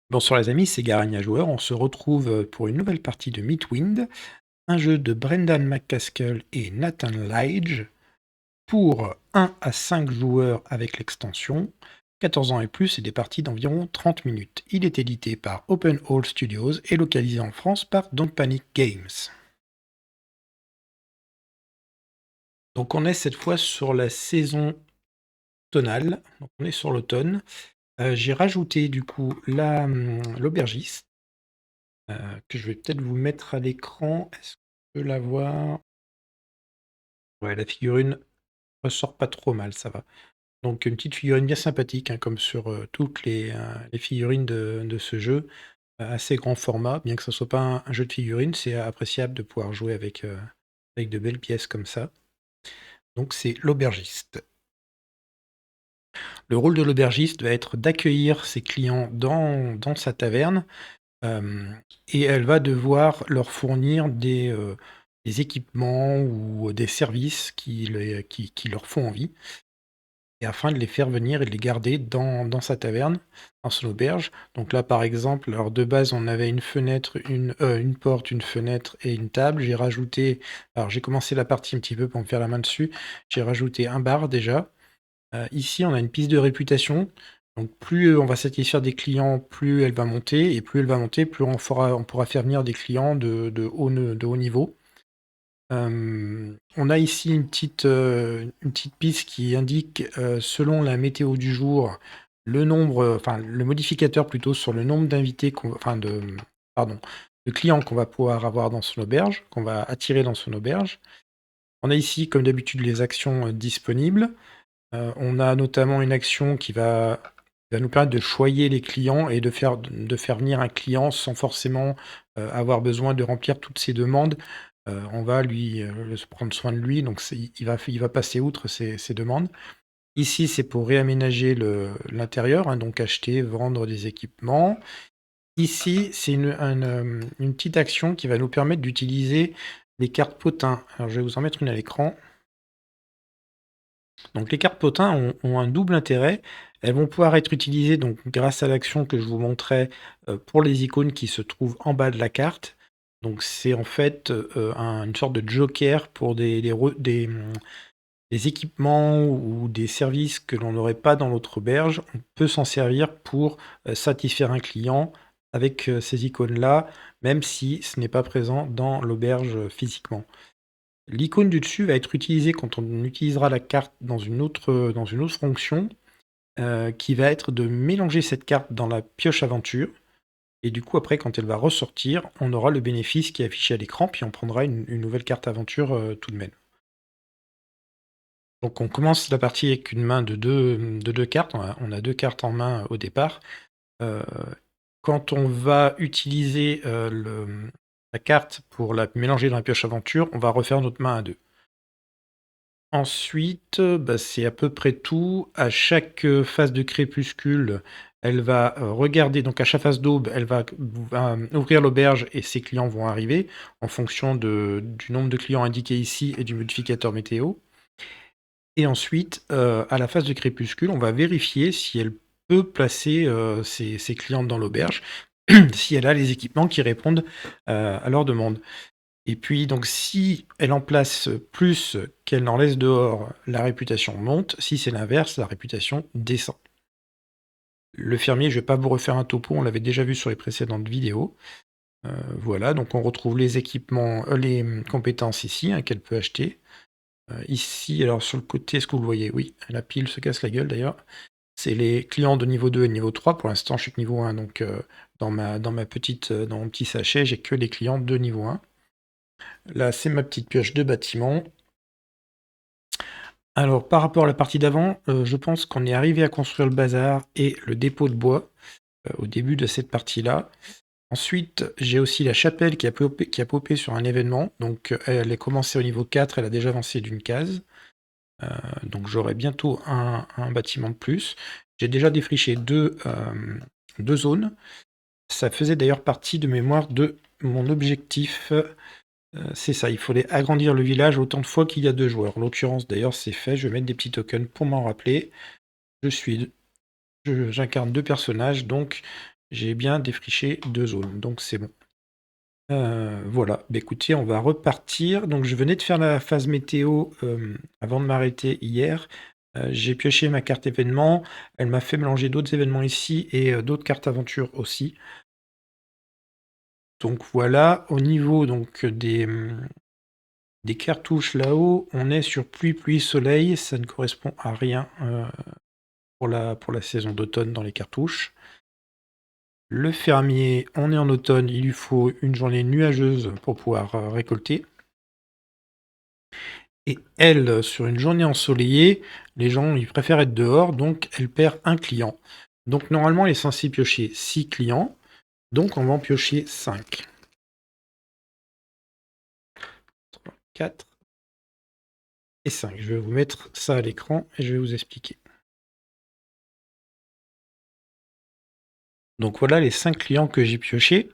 Bonsoir les amis, c'est Garagna Joueur. On se retrouve pour une nouvelle partie de Midwind, un jeu de Brendan McCaskill et Nathan Lige pour 1 à 5 joueurs avec l'extension, 14 ans et plus et des parties d'environ 30 minutes. Il est édité par Open Hall Studios et localisé en France par Don't Panic Games. Donc on est cette fois sur la saison tonale, donc on est sur l'automne. J'ai rajouté du coup l'aubergiste. Que je vais peut-être vous mettre à l'écran. Est-ce que je peux la voir? Ouais, la figurine ressort pas trop mal, ça va. Donc une petite figurine bien sympathique, hein, comme sur toutes les figurines de ce jeu. Assez grand format, bien que ce soit pas un jeu de figurines, c'est appréciable de pouvoir jouer avec de belles pièces comme ça. Donc c'est l'aubergiste. Le rôle de l'aubergiste va être d'accueillir ses clients dans sa taverne. Et elle va devoir leur fournir des équipements ou des services qui leur font envie, et afin de les faire venir et de les garder dans sa taverne, dans son auberge. Donc là, par exemple, alors de base, on avait une fenêtre, une porte, une fenêtre et une table. Alors j'ai commencé la partie un petit peu pour me faire la main dessus. J'ai rajouté un bar déjà. Ici, on a une piste de réputation. Donc, plus on va satisfaire des clients, plus elle va monter. Et plus elle va monter, plus on pourra faire venir des clients de haut niveau. On a ici une petite piste qui indique, selon la météo du jour, le modificateur plutôt sur le nombre d'invités pardon, de clients qu'on va pouvoir avoir dans son auberge, qu'on va attirer dans son auberge. On a ici, comme d'habitude, les actions disponibles. On a notamment une action qui va nous permettre de choyer les clients et de faire venir un client sans forcément avoir besoin de remplir toutes ses demandes. On va prendre soin de lui, donc il va passer outre ces demandes. Ici, c'est pour réaménager l'intérieur, hein, donc acheter, vendre des équipements. Ici, c'est une petite action qui va nous permettre d'utiliser les cartes potins. Alors, je vais vous en mettre une à l'écran. Donc les cartes potins ont un double intérêt. Elles vont pouvoir être utilisées donc grâce à l'action que je vous montrais, pour les icônes qui se trouvent en bas de la carte. Donc c'est en fait, une sorte de joker pour des équipements ou des services que l'on n'aurait pas dans notre auberge. On peut s'en servir pour, satisfaire un client avec, ces icônes-là, même si ce n'est pas présent dans l'auberge, physiquement. L'icône du dessus va être utilisée quand on utilisera la carte dans une autre fonction, qui va être de mélanger cette carte dans la pioche aventure. Et du coup, après, quand elle va ressortir, on aura le bénéfice qui est affiché à l'écran, puis on prendra une nouvelle carte aventure tout de même. Donc on commence la partie avec une main de deux cartes. On a deux cartes en main au départ. Euh, Quand on va utiliser la carte pour la mélanger dans la pioche aventure, on va refaire notre main à deux. Ensuite, bah, c'est à peu près tout. À chaque, phase de crépuscule, elle va, regarder donc à chaque phase d'aube, elle va ouvrir l'auberge et ses clients vont arriver en fonction du nombre de clients indiqués ici et du modificateur météo. Et ensuite, à la phase de crépuscule, on va vérifier si elle peut placer, ses clients dans l'auberge, si elle a les équipements qui répondent, à leurs demandes. Et puis donc si elle en place plus qu'elle n'en laisse dehors, la réputation monte. Si c'est l'inverse, la réputation descend. Le fermier, je vais pas vous refaire un topo, on l'avait déjà vu sur les précédentes vidéos. Voilà, donc on retrouve les équipements, les compétences ici, hein, qu'elle peut acheter. Ici, alors sur le côté, est-ce que vous le voyez? Oui, la pile se casse la gueule d'ailleurs. C'est les clients de niveau 2 et niveau 3. Pour l'instant, je suis que niveau 1, donc dans mon petit sachet, j'ai que les clients de niveau 1. Là, c'est ma petite pioche de bâtiment. Alors, par rapport à la partie d'avant, je pense qu'on est arrivé à construire le bazar et le dépôt de bois, au début de cette partie-là. Ensuite, j'ai aussi la chapelle qui a popé sur un événement. Donc, elle est commencée au niveau 4, elle a déjà avancé d'une case. Donc j'aurai bientôt un bâtiment de plus. J'ai déjà défriché deux zones. Ça faisait d'ailleurs partie de mémoire de mon objectif. C'est ça, il fallait agrandir le village autant de fois qu'il y a 2 joueurs. En l'occurrence, d'ailleurs, c'est fait. Je vais mettre des petits tokens pour m'en rappeler. J'incarne 2 personnages, donc j'ai bien défriché 2 zones, donc c'est bon. Voilà, bah, écoutez, on va repartir. Donc je venais de faire la phase météo, avant de m'arrêter hier. J'ai pioché ma carte événement, elle m'a fait mélanger d'autres événements ici et d'autres cartes aventure aussi. Donc voilà, au niveau donc des cartouches là-haut, on est sur pluie, pluie, soleil, ça ne correspond à rien, pour la saison d'automne dans les cartouches. Le fermier, on est en automne, il lui faut une journée nuageuse pour pouvoir, récolter. Et elle, sur une journée ensoleillée, les gens, ils préfèrent être dehors, donc elle perd un client. Donc normalement, elle est censée piocher 6 clients, donc on va en piocher 5. 4 et 5. Je vais vous mettre ça à l'écran et je vais vous expliquer. Donc voilà les 5 clients que j'ai piochés.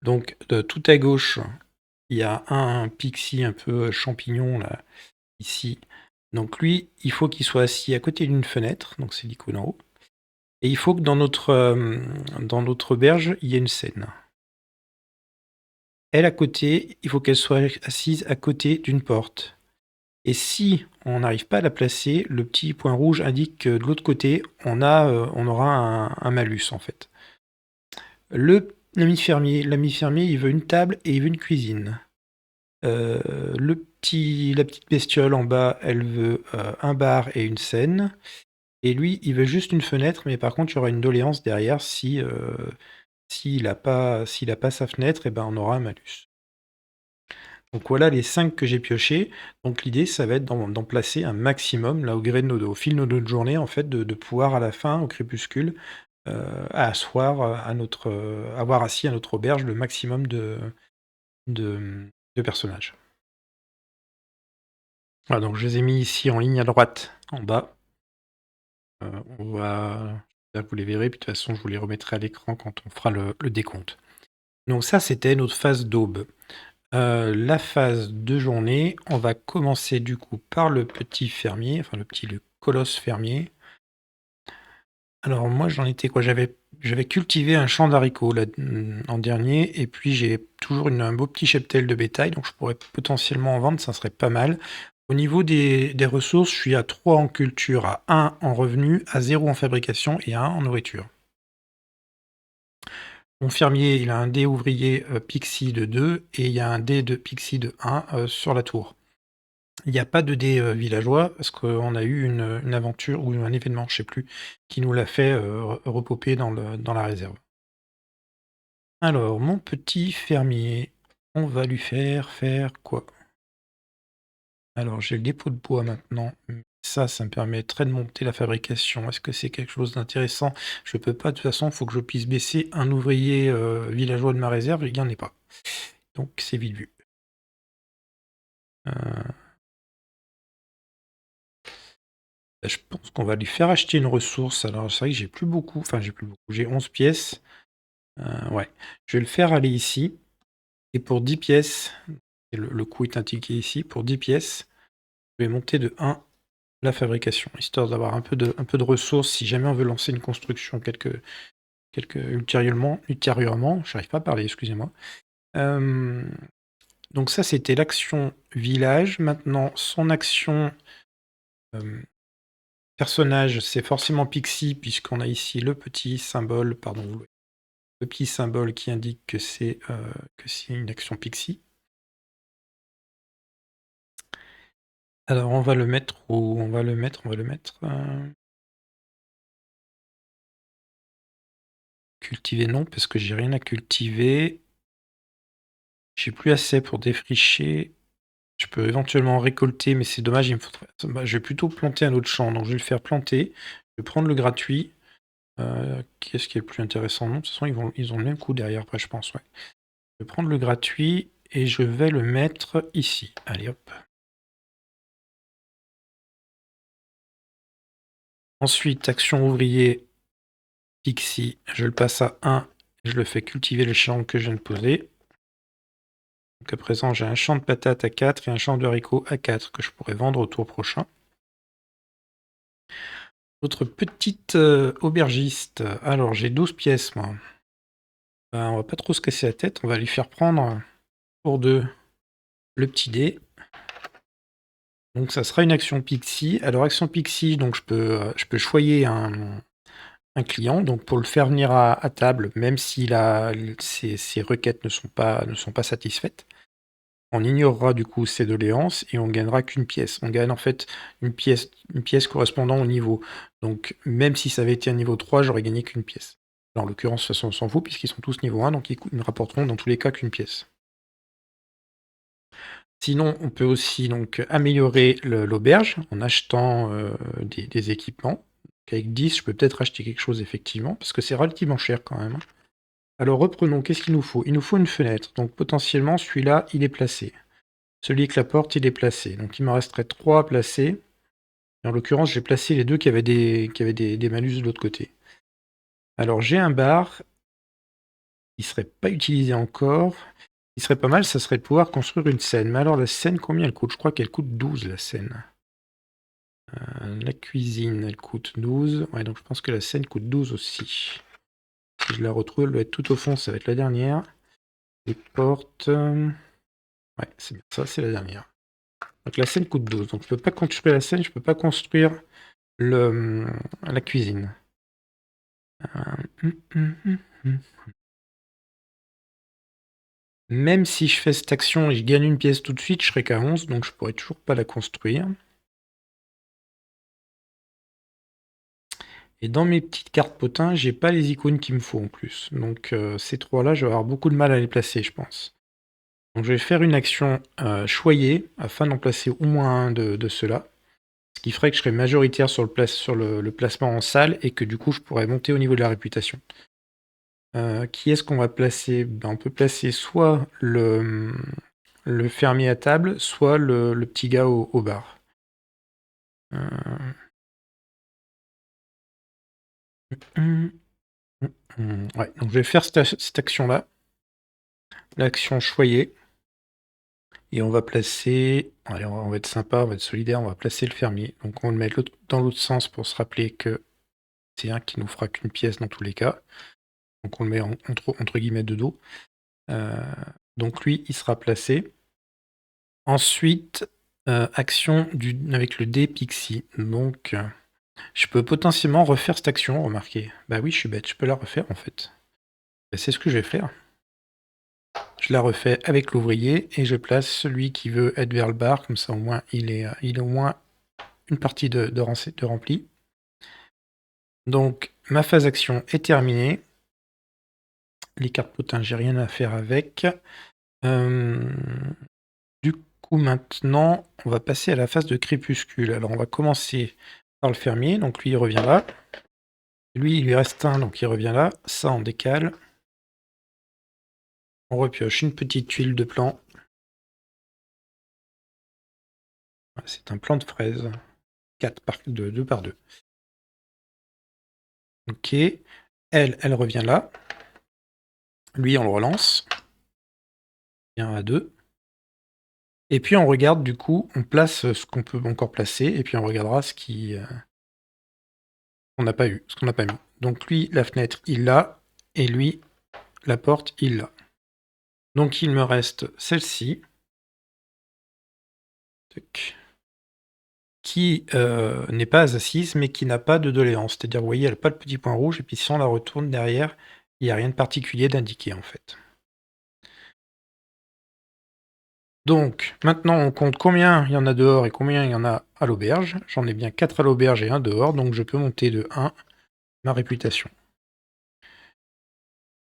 Donc de tout à gauche, il y a un pixie un peu champignon là, ici. Donc lui, il faut qu'il soit assis à côté d'une fenêtre, donc c'est l'icône en haut. Et il faut que dans notre auberge, il y ait une scène. Elle à côté, il faut qu'elle soit assise à côté d'une porte. Et si on n'arrive pas à la placer, le petit point rouge indique que de l'autre côté, on aura un malus en fait. L'ami fermier, il veut une table et il veut une cuisine. La petite bestiole en bas, elle veut un bar et une scène. Et lui, il veut juste une fenêtre, mais par contre, il y aura une doléance derrière si s'il a pas sa fenêtre, et ben on aura un malus. Donc voilà les 5 que j'ai piochés. Donc l'idée, ça va être d'en placer un maximum là au fil de notre journée, en fait, de pouvoir à la fin, au crépuscule, asseoir avoir assis à notre auberge le maximum de, de personnages. Voilà, donc je les ai mis ici en ligne à droite, en bas. On va Là, vous les verrez, puis de toute façon, je vous les remettrai à l'écran quand on fera le décompte. Donc ça, c'était notre phase d'aube. La phase de journée, on va commencer du coup par le petit fermier, enfin le colosse fermier. Alors moi j'en étais quoi? J'avais cultivé un champ d'haricots là, en dernier, et puis j'ai toujours un beau petit cheptel de bétail, donc je pourrais potentiellement en vendre, ça serait pas mal. Au niveau des ressources, je suis à 3 en culture, à 1 en revenus, à 0 en fabrication et à 1 en nourriture. Mon fermier, il a un dé ouvrier Pixie de 2 et il y a un dé de Pixie de 1 sur la tour. Il n'y a pas de dé villageois parce qu'on a eu une aventure ou un événement, je sais plus, qui nous l'a fait repoper dans la réserve. Alors, mon petit fermier, on va lui faire quoi? Alors, j'ai le dépôt de bois maintenant. Ça me permettrait de monter la fabrication. Est-ce que c'est quelque chose d'intéressant? Je peux pas, de toute façon, il faut que je puisse baisser un ouvrier villageois de ma réserve, il n'y en a pas. Donc, c'est vite vu. Euh, Bah, je pense qu'on va lui faire acheter une ressource. Alors, c'est vrai que j'ai plus beaucoup. Enfin, j'ai plus beaucoup. J'ai 11 pièces. Ouais. Je vais le faire aller ici. Et pour 10 pièces, et le coût est indiqué ici, pour 10 pièces, je vais monter de 1 la fabrication, histoire d'avoir un peu de ressources si jamais on veut lancer une construction ultérieurement. J'arrive pas à parler, excusez-moi. Euh, donc ça, c'était l'action village. Maintenant, son action euh, personnage, c'est forcément Pixie, puisqu'on a ici le petit symbole, pardon, le petit symbole qui indique que c'est une action Pixie. Alors on va le mettre où? On va le mettre, cultiver non, parce que j'ai rien à cultiver. J'ai plus assez pour défricher. Je peux éventuellement récolter, mais c'est dommage, il me faudrait. Bah, je vais plutôt planter un autre champ, donc je vais le faire planter. Je vais prendre le gratuit. Qu'est-ce qui est le plus intéressant? Non, de toute façon, ils ont le même coût derrière, après, je pense, ouais. Je vais prendre le gratuit et je vais le mettre ici. Allez, hop. Ensuite, action ouvrier, Pixie, je le passe à 1, je le fais cultiver le champ que je viens de poser. Donc à présent, j'ai un champ de patates à 4 et un champ de haricots à 4 que je pourrais vendre au tour prochain. Autre petite aubergiste. Alors, j'ai 12 pièces, moi. On va pas trop se casser la tête, on va lui faire prendre pour 2 le petit dé. Donc ça sera une action Pixie. Alors action Pixie, donc je peux choyer un client, donc pour le faire venir à table, même si ses requêtes ne sont pas satisfaites. On ignorera du coup ses doléances et on gagnera qu'une pièce. On gagne en fait une pièce correspondant au niveau. Donc même si ça avait été un niveau 3, j'aurais gagné qu'une pièce. Alors, en l'occurrence, de toute façon, on s'en fout puisqu'ils sont tous niveau 1, donc ils ne rapporteront dans tous les cas qu'une pièce. Sinon, on peut aussi donc améliorer l'auberge en achetant des équipements. Avec 10, je peux peut-être acheter quelque chose effectivement, parce que c'est relativement cher quand même. Alors reprenons, qu'est-ce qu'il nous faut? Il nous faut une fenêtre, donc potentiellement celui-là, il est placé. Celui avec la porte, il est placé. Donc il m'en resterait 3 à placer. Et en l'occurrence, j'ai placé les deux qui avaient des malus de l'autre côté. Alors j'ai un bar, il serait pas utilisé encore. Il serait pas mal, ça serait de pouvoir construire une scène. Mais alors la scène, combien elle coûte? Je crois qu'elle coûte 12 la scène. La cuisine, elle coûte 12. Ouais, donc je pense que la scène coûte 12 aussi. Si je la retrouve, elle doit être tout au fond, ça va être la dernière. Les portes... Ouais, c'est bien ça, c'est la dernière. Donc la scène coûte 12. Donc je peux pas construire la scène, je peux pas construire la cuisine. Même si je fais cette action et je gagne une pièce tout de suite, je serai qu'à 11, donc je pourrais toujours pas la construire. Et dans mes petites cartes potins, j'ai pas les icônes qu'il me faut en plus. Donc ces trois-là, je vais avoir beaucoup de mal à les placer, je pense. Donc je vais faire une action choyer, afin d'en placer au moins un de ceux-là. Ce qui ferait que je serais majoritaire sur le placement en salle, et que du coup je pourrais monter au niveau de la réputation. Qui est-ce qu'on va placer? Ben, on peut placer soit le fermier à table, soit le petit gars au bar. Ouais, donc je vais faire cette action-là. L'action choyer. Et on va placer... Allez, on va être sympa, on va être solidaire, on va placer le fermier. Donc on va le mettre dans l'autre sens pour se rappeler que c'est un qui nous fera qu'une pièce dans tous les cas. Donc on le met entre guillemets de dos. Donc lui, il sera placé. Ensuite, action avec le dé Pixie. Donc, je peux potentiellement refaire cette action, remarquez. Bah oui, je suis bête, je peux la refaire en fait. Bah, c'est ce que je vais faire. Je la refais avec l'ouvrier et je place celui qui veut être vers le bar, comme ça au moins il est au moins une partie de rempli. Donc, ma phase action est terminée. Les cartes potins, j'ai rien à faire avec. Du coup, maintenant, on va passer à la phase de crépuscule. Alors, on va commencer par le fermier. Donc, lui, il revient là. Lui, il lui reste un, donc il revient là. Ça, on décale. On repioche une petite tuile de plan. C'est un plan de fraise. 2 par 2. Ok. Elle revient là. Lui, on le relance. Bien à 2. Et puis, on regarde, du coup, on place ce qu'on peut encore placer. Et puis, on regardera ce qu'on n'a pas eu, ce qu'on n'a pas mis. Donc, lui, la fenêtre, il l'a. Et lui, la porte, il l'a. Donc il me reste celle-ci, qui n'est pas assise, mais qui n'a pas de doléance. C'est-à-dire, vous voyez, elle n'a pas le petit point rouge, et puis si on la retourne derrière, il n'y a rien de particulier d'indiqué, en fait. Donc, maintenant, on compte combien il y en a dehors et combien il y en a à l'auberge. J'en ai bien 4 à l'auberge et 1 dehors, donc je peux monter de 1 ma réputation.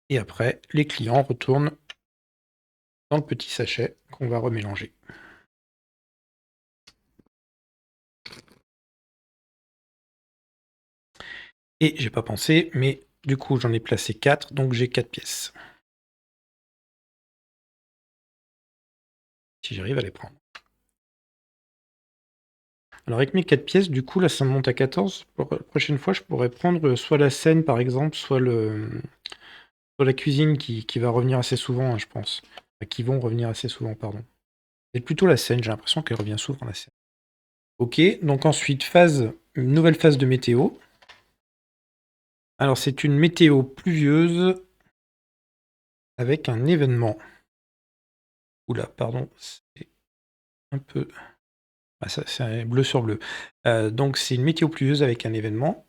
Et après, les clients retournent dans le petit sachet qu'on va remélanger. Et j'ai pas pensé, mais du coup j'en ai placé 4, donc j'ai 4 pièces. Si j'arrive à les prendre. Alors avec mes 4 pièces, du coup là ça me monte à 14. Pour la prochaine fois, je pourrais prendre soit la scène par exemple, soit la cuisine qui va revenir assez souvent, hein, je pense. Enfin, qui vont revenir assez souvent, pardon. C'est plutôt la scène, j'ai l'impression qu'elle revient souvent la scène. Ok, donc ensuite une nouvelle phase de météo. Alors c'est une météo pluvieuse avec un événement. Oula, pardon, c'est un peu... Ah, ça, c'est bleu sur bleu. Donc c'est une météo pluvieuse avec un événement.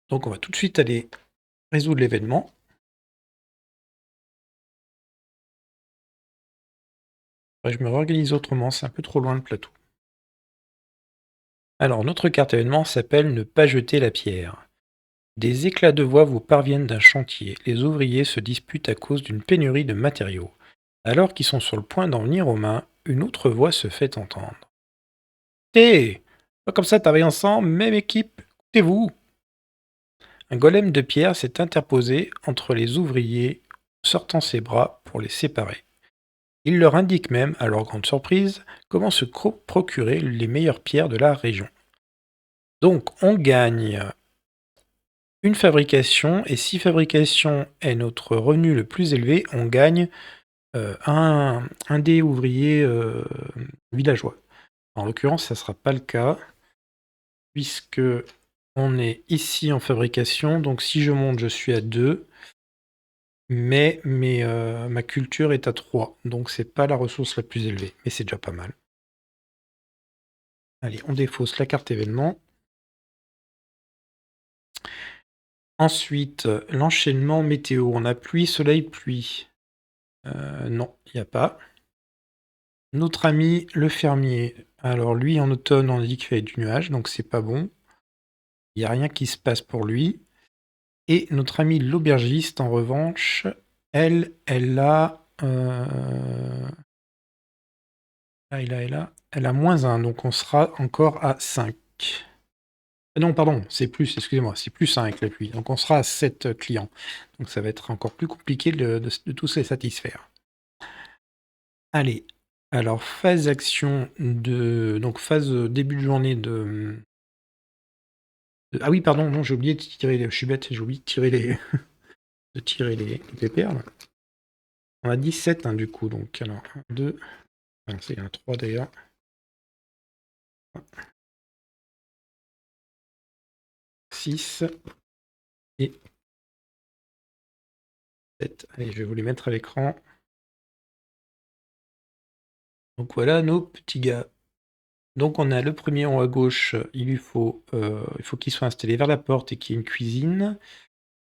Donc on va tout de suite aller résoudre l'événement. Je me réorganise autrement, c'est un peu trop loin le plateau. Alors notre carte événement s'appelle Ne pas jeter la pierre. Des éclats de voix vous parviennent d'un chantier. Les ouvriers se disputent à cause d'une pénurie de matériaux. Alors qu'ils sont sur le point d'en venir aux mains, une autre voix se fait entendre. Hé, pas comme ça, travaillez ensemble, même équipe, écoutez-vous. Un golem de pierre s'est interposé entre les ouvriers, sortant ses bras pour les séparer. Il leur indique même, à leur grande surprise, comment se procurer les meilleures pierres de la région. Donc on gagne une fabrication, et si fabrication est notre revenu le plus élevé, on gagne un des ouvriers villageois. En l'occurrence, ça ne sera pas le cas, puisque on est ici en fabrication, donc si je monte, je suis à 2, mais ma culture est à 3, donc c'est pas la ressource la plus élevée, mais c'est déjà pas mal. Allez, on défausse la carte événement. Ensuite, l'enchaînement météo. On a pluie, soleil, pluie. Non, il n'y a pas. Notre ami le fermier. Alors lui, en automne, on a dit qu'il fallait du nuage, donc c'est pas bon. Il n'y a rien qui se passe pour lui. Et notre ami l'aubergiste, en revanche, elle a... elle a -1, donc on sera encore à 5. Non, pardon, c'est plus, excusez-moi, c'est plus 1 avec la pluie. Donc on sera à 7 clients. Donc ça va être encore plus compliqué de tous les satisfaire. Allez, alors phase action de... Donc phase début de journée Ah oui, pardon, non, j'ai oublié de tirer les... Je suis bête, j'ai oublié de tirer les... de tirer les pépères, là. On a 17, hein, du coup, donc alors 1, 2... Enfin, c'est un 3 d'ailleurs. 6 et 7. Allez, je vais vous les mettre à l'écran. Donc voilà nos petits gars. Donc on a le premier en haut à gauche, il faut qu'il soit installé vers la porte et qu'il y ait une cuisine.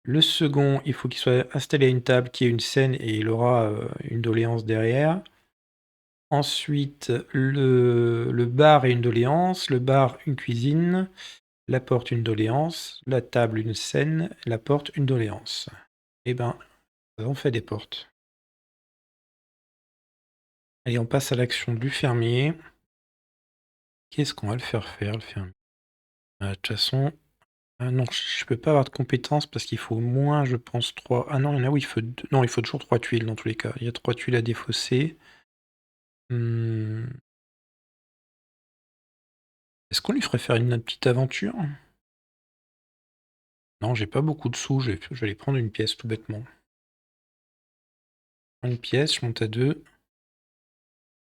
Le second, il faut qu'il soit installé à une table, qui ait une scène et il aura une doléance derrière. Ensuite, le bar et une doléance, le bar une cuisine, la porte une doléance, la table une scène, la porte une doléance. Eh ben, on fait des portes. Allez, on passe à l'action du fermier. Qu'est-ce qu'on va le faire, le fermier? De toute façon, ah non, je peux pas avoir de compétences parce qu'il faut au moins, je pense, 3. Ah non, il y en a où il faut non, il faut toujours 3 tuiles dans tous les cas. Il y a 3 tuiles à défausser. Est-ce qu'on lui ferait faire une petite aventure? Non, j'ai pas beaucoup de sous, je vais aller prendre une pièce tout bêtement. Une pièce, je monte à 2.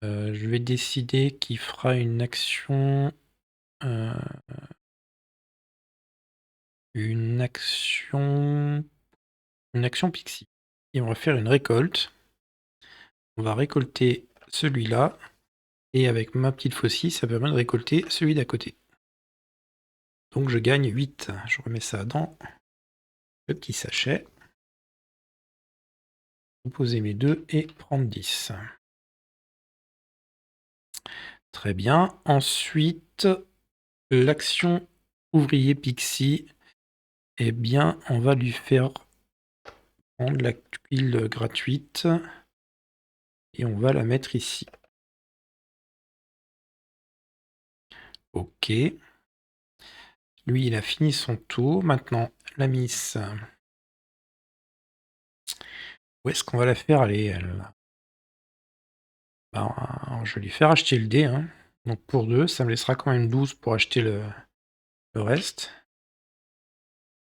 Je vais décider qu'il fera une action... Une action pixie. Et on va faire une récolte. On va récolter celui-là. Et avec ma petite faucille, ça permet de récolter celui d'à côté. Donc je gagne 8. Je remets ça dans le petit sachet. Poser mes 2 et prendre 10. Très bien. Ensuite, l'action ouvrier pixie. Eh bien, on va lui faire prendre la tuile gratuite. Et on va la mettre ici. Ok. Lui, il a fini son tour. Maintenant, la miss. Où est-ce qu'on va la faire aller, elle? Ben, je vais lui faire acheter le dé. Hein. Donc pour 2, ça me laissera quand même 12 pour acheter le reste.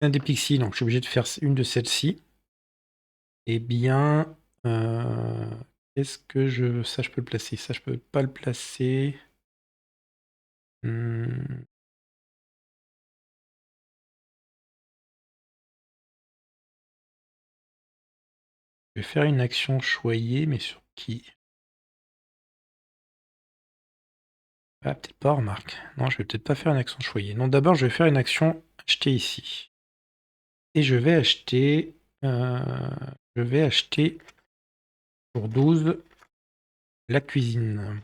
Un des pixies, donc je suis obligé de faire une de celles-ci. Eh bien, est-ce que ça, je peux le placer? Ça, je peux pas le placer. Je vais faire une action choyée, mais sur qui? Ah, peut-être pas, remarque. Non, je vais peut-être pas faire une action choyée. Non, d'abord, je vais faire une action acheter ici. Et je vais acheter... pour 12 la cuisine.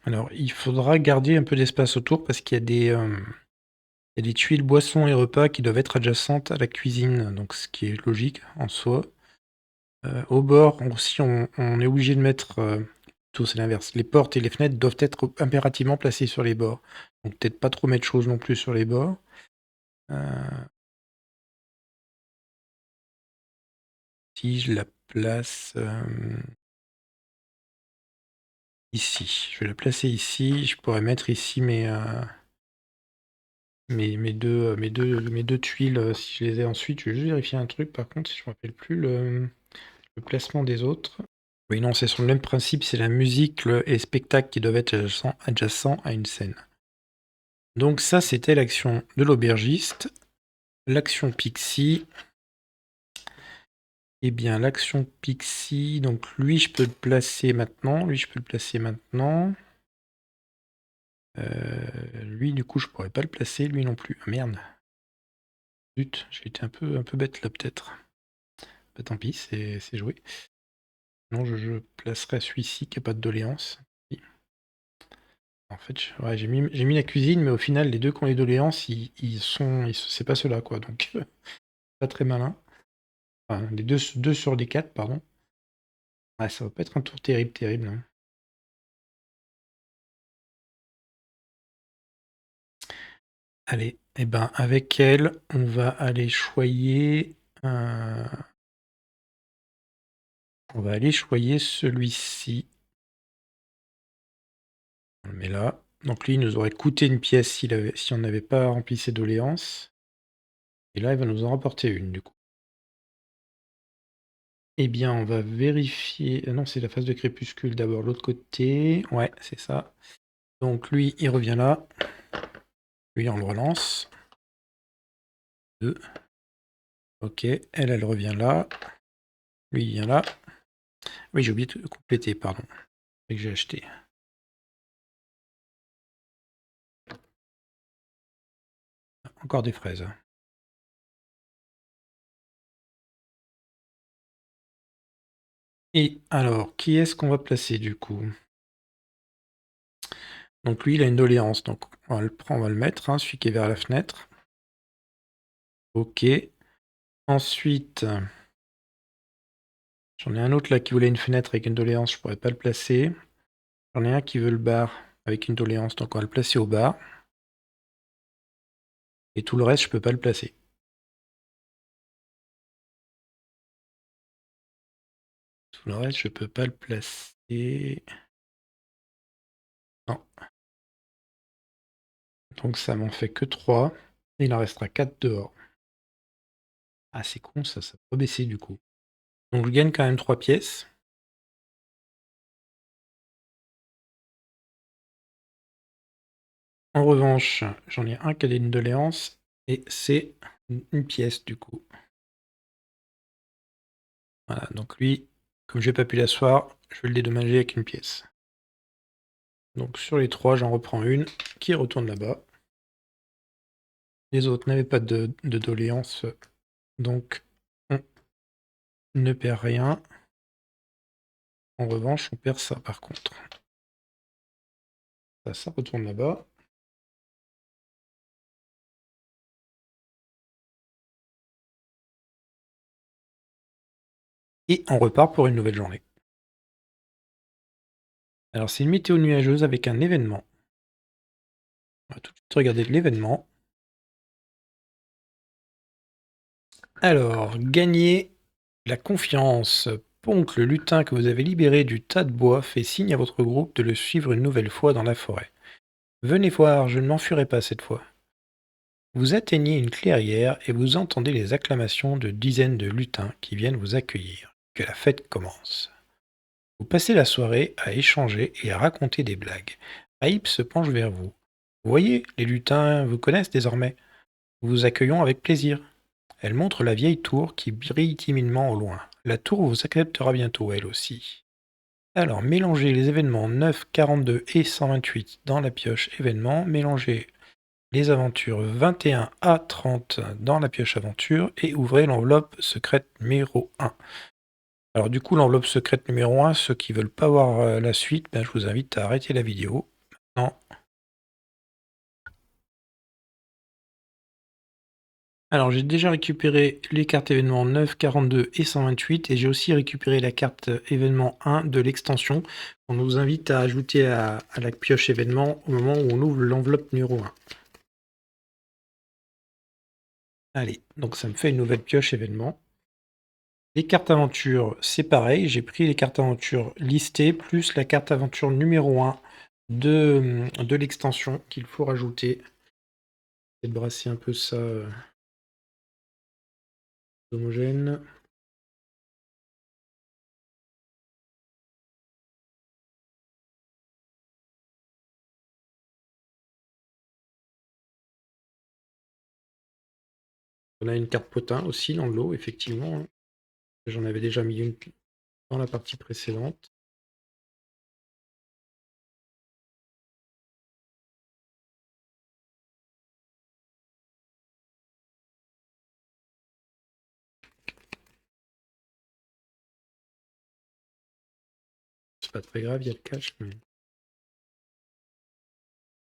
Alors, il faudra garder un peu d'espace autour parce qu'il y a des tuiles boissons et repas qui doivent être adjacentes à la cuisine, donc ce qui est logique en soi. Au bord aussi, on est obligé de mettre, plutôt c'est l'inverse, les portes et les fenêtres doivent être impérativement placées sur les bords. Donc peut-être pas trop mettre choses non plus sur les bords. Si je la place ici, je vais la placer ici. Je pourrais mettre ici mes deux tuiles si je les ai ensuite. Je vais juste vérifier un truc par contre, si je ne me rappelle plus le placement des autres. Oui, non, c'est sur le même principe, c'est la musique et spectacle qui doivent être adjacents à une scène. Donc ça, c'était l'action de l'aubergiste. L'action Pixie. Eh bien, l'action Pixie, donc lui, je peux le placer maintenant. Lui, du coup, je pourrais pas le placer, lui non plus. Ah, merde. Zut, j'ai été un peu bête là, peut-être. Bah, tant pis, c'est joué. Non, je placerai celui-ci qui n'a pas de doléance. En fait, ouais, j'ai mis la cuisine, mais au final, les deux qui ont les doléances, c'est pas ceux-là, quoi. Donc, pas très malin. Enfin, les deux sur les 4, pardon. Ah, ça va pas être un tour terrible, hein. Allez, et ben avec elle, on va aller choyer. On va aller choyer celui-ci. On le met là. Donc lui, il nous aurait coûté une pièce si on n'avait pas rempli ses doléances. Et là, il va nous en rapporter une, du coup. Eh bien, on va vérifier. Non, c'est la phase de crépuscule d'abord, l'autre côté. Ouais, c'est ça. Donc lui, il revient là. Lui, on le relance. 2. Ok, elle revient là. Lui, il vient là. Oui, j'ai oublié de compléter, pardon. C'est que j'ai acheté. Encore des fraises. Et alors, qui est-ce qu'on va placer du coup? Donc lui, il a une doléance. Donc on va le prendre, on va le mettre, hein, celui qui est vers la fenêtre. Ok. Ensuite, j'en ai un autre là qui voulait une fenêtre avec une doléance, je pourrais pas le placer. J'en ai un qui veut le bar avec une doléance, donc on va le placer au bar. Et tout le reste, je peux pas le placer. Tout le reste, je peux pas le placer. Non. Donc ça m'en fait que 3. Et il en restera 4 dehors. Ah, c'est con, ça peut baisser du coup. Donc je gagne quand même 3 pièces. En revanche, j'en ai un qui a une doléance. Et c'est une pièce du coup. Voilà, donc lui, comme j'ai pas pu l'asseoir, je vais le dédommager avec une pièce. Donc sur les 3, j'en reprends une qui retourne là-bas. Les autres n'avaient pas de doléance, donc on ne perd rien. En revanche, on perd ça par contre. Ça retourne là-bas. Et on repart pour une nouvelle journée. Alors c'est une météo nuageuse avec un événement. On va tout de suite regarder l'événement. Alors, gagner la confiance. Poncle, le lutin que vous avez libéré du tas de bois, fait signe à votre groupe de le suivre une nouvelle fois dans la forêt. Venez voir, je ne m'enfuirai pas cette fois. Vous atteignez une clairière et vous entendez les acclamations de dizaines de lutins qui viennent vous accueillir. Que la fête commence. Vous passez la soirée à échanger et à raconter des blagues. Aïp se penche vers vous. Vous voyez, les lutins vous connaissent désormais. Nous vous accueillons avec plaisir. Elle montre la vieille tour qui brille timidement au loin. La tour vous acceptera bientôt, elle aussi. Alors, mélangez les événements 9, 42 et 128 dans la pioche événements. Mélangez les aventures 21 à 30 dans la pioche aventure et ouvrez l'enveloppe secrète numéro 1. Alors du coup, l'enveloppe secrète numéro 1, ceux qui veulent pas voir la suite, je vous invite à arrêter la vidéo. Maintenant. Alors j'ai déjà récupéré les cartes événements 9, 42 et 128 et j'ai aussi récupéré la carte événement 1 de l'extension. On nous invite à ajouter à la pioche événement au moment où on ouvre l'enveloppe numéro 1. Allez, donc ça me fait une nouvelle pioche événement. Les cartes aventure, c'est pareil, j'ai pris les cartes aventure listées plus la carte aventure numéro 1 de l'extension qu'il faut rajouter. Je vais brasser un peu ça homogène. On a une carte potin aussi dans le lot, effectivement. J'en avais déjà mis une dans la partie précédente. C'est pas très grave, il y a le cache, mais...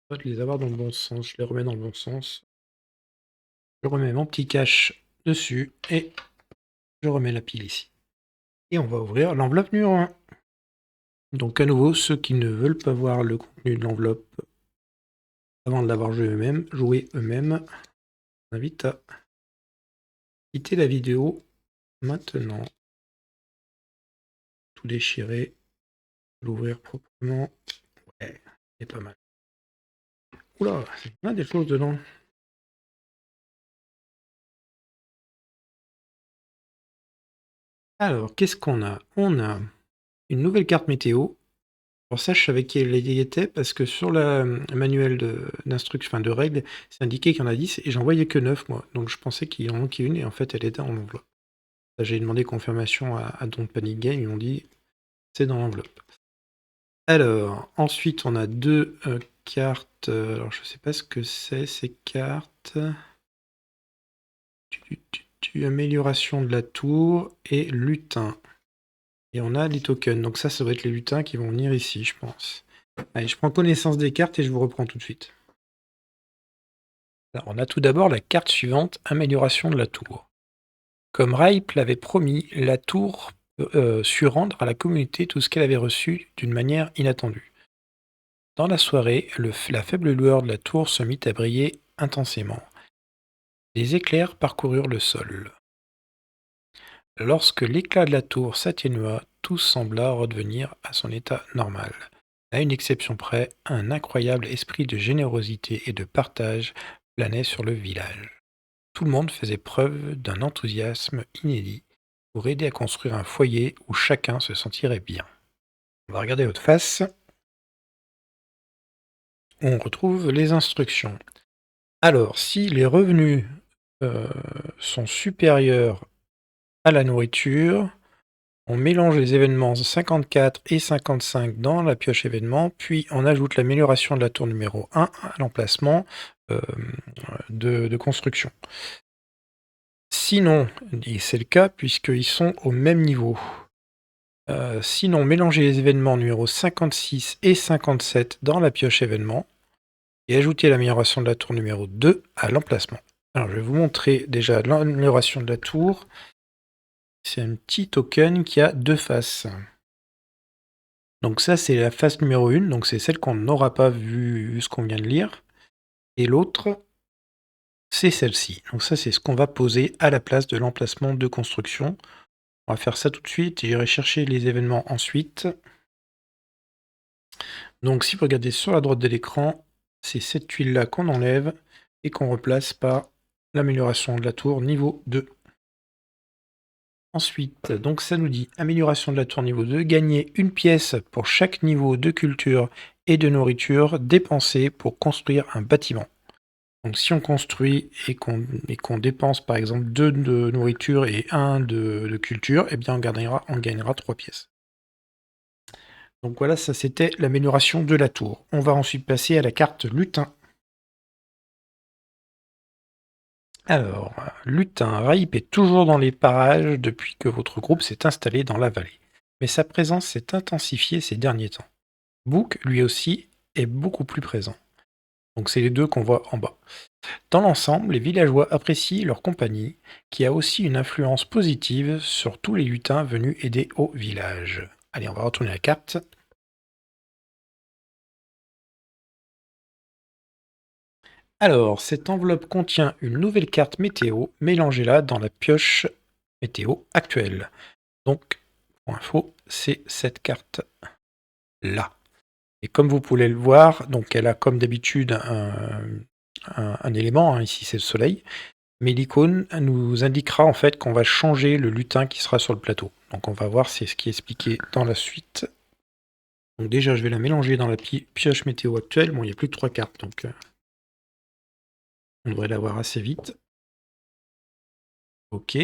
On va les avoir dans le bon sens, je les remets dans le bon sens. Je remets mon petit cache dessus et je remets la pile ici. Et on va ouvrir l'enveloppe numéro 1. Donc à nouveau, ceux qui ne veulent pas voir le contenu de l'enveloppe avant de l'avoir joué eux-mêmes, on invite à quitter la vidéo maintenant. Tout déchirer, l'ouvrir proprement. Ouais, c'est pas mal. Oula, il y a des choses dedans. Alors, qu'est-ce qu'on a? On a une nouvelle carte météo. Alors ça, je savais qu'elle y était parce que sur le manuel d'instruction, enfin de règles, c'est indiqué qu'il y en a 10 et j'en voyais que 9 moi. Donc je pensais qu'il en manquait une et en fait elle était dans l'enveloppe. J'ai demandé confirmation à Don't Panic Game, ils m'ont dit c'est dans l'enveloppe. Alors, ensuite on a deux cartes, alors je sais pas ce que c'est ces cartes. Amélioration de la tour et lutin. Et on a les tokens, donc ça doit être les lutins qui vont venir ici, je pense. Allez, je prends connaissance des cartes et je vous reprends tout de suite. Alors, on a tout d'abord la carte suivante, amélioration de la tour. Comme Ripe l'avait promis, la tour sut rendre à la communauté tout ce qu'elle avait reçu d'une manière inattendue. Dans la soirée, la faible lueur de la tour se mit à briller intensément. Des éclairs parcoururent le sol. Lorsque l'éclat de la tour s'atténua, tout sembla redevenir à son état normal. À une exception près, un incroyable esprit de générosité et de partage planait sur le village. Tout le monde faisait preuve d'un enthousiasme inédit pour aider à construire un foyer où chacun se sentirait bien. On va regarder votre face. On retrouve les instructions. Alors, si les revenus sont supérieurs à la nourriture, on mélange les événements 54 et 55 dans la pioche événements, puis on ajoute l'amélioration de la tour numéro 1 à l'emplacement de construction. Sinon, et c'est le cas puisqu'ils sont au même niveau. Sinon, mélangez les événements numéros 56 et 57 dans la pioche événements et ajoutez l'amélioration de la tour numéro 2 à l'emplacement. Alors, je vais vous montrer déjà l'amélioration de la tour. C'est un petit token qui a deux faces. Donc ça, c'est la face numéro 1, donc c'est celle qu'on n'aura pas vu ce qu'on vient de lire. Et l'autre, c'est celle-ci. Donc ça, c'est ce qu'on va poser à la place de l'emplacement de construction. On va faire ça tout de suite et j'irai chercher les événements ensuite. Donc si vous regardez sur la droite de l'écran, c'est cette tuile-là qu'on enlève et qu'on replace par l'amélioration de la tour niveau 2. Ensuite, donc ça nous dit amélioration de la tour niveau 2, gagner une pièce pour chaque niveau de culture et de nourriture dépensé pour construire un bâtiment. Donc si on construit et qu'on dépense par exemple 2 de nourriture et 1 de culture, eh bien on gagnera 3 pièces. Donc voilà, ça c'était l'amélioration de la tour. On va ensuite passer à la carte lutin. Alors, lutin, Raip est toujours dans les parages depuis que votre groupe s'est installé dans la vallée. Mais sa présence s'est intensifiée ces derniers temps. Book, lui aussi, est beaucoup plus présent. Donc c'est les deux qu'on voit en bas. Dans l'ensemble, les villageois apprécient leur compagnie, qui a aussi une influence positive sur tous les lutins venus aider au village. Allez, on va retourner la carte. Alors, cette enveloppe contient une nouvelle carte météo, mélangez-la dans la pioche météo actuelle. Donc, pour info, c'est cette carte-là. Et comme vous pouvez le voir, donc elle a comme d'habitude un élément, hein, ici c'est le soleil, mais l'icône nous indiquera en fait qu'on va changer le lutin qui sera sur le plateau. Donc on va voir, c'est ce qui est expliqué dans la suite. Donc déjà, je vais la mélanger dans la pioche météo actuelle. Bon, il n'y a plus que 3 cartes, donc on devrait l'avoir assez vite. Ok.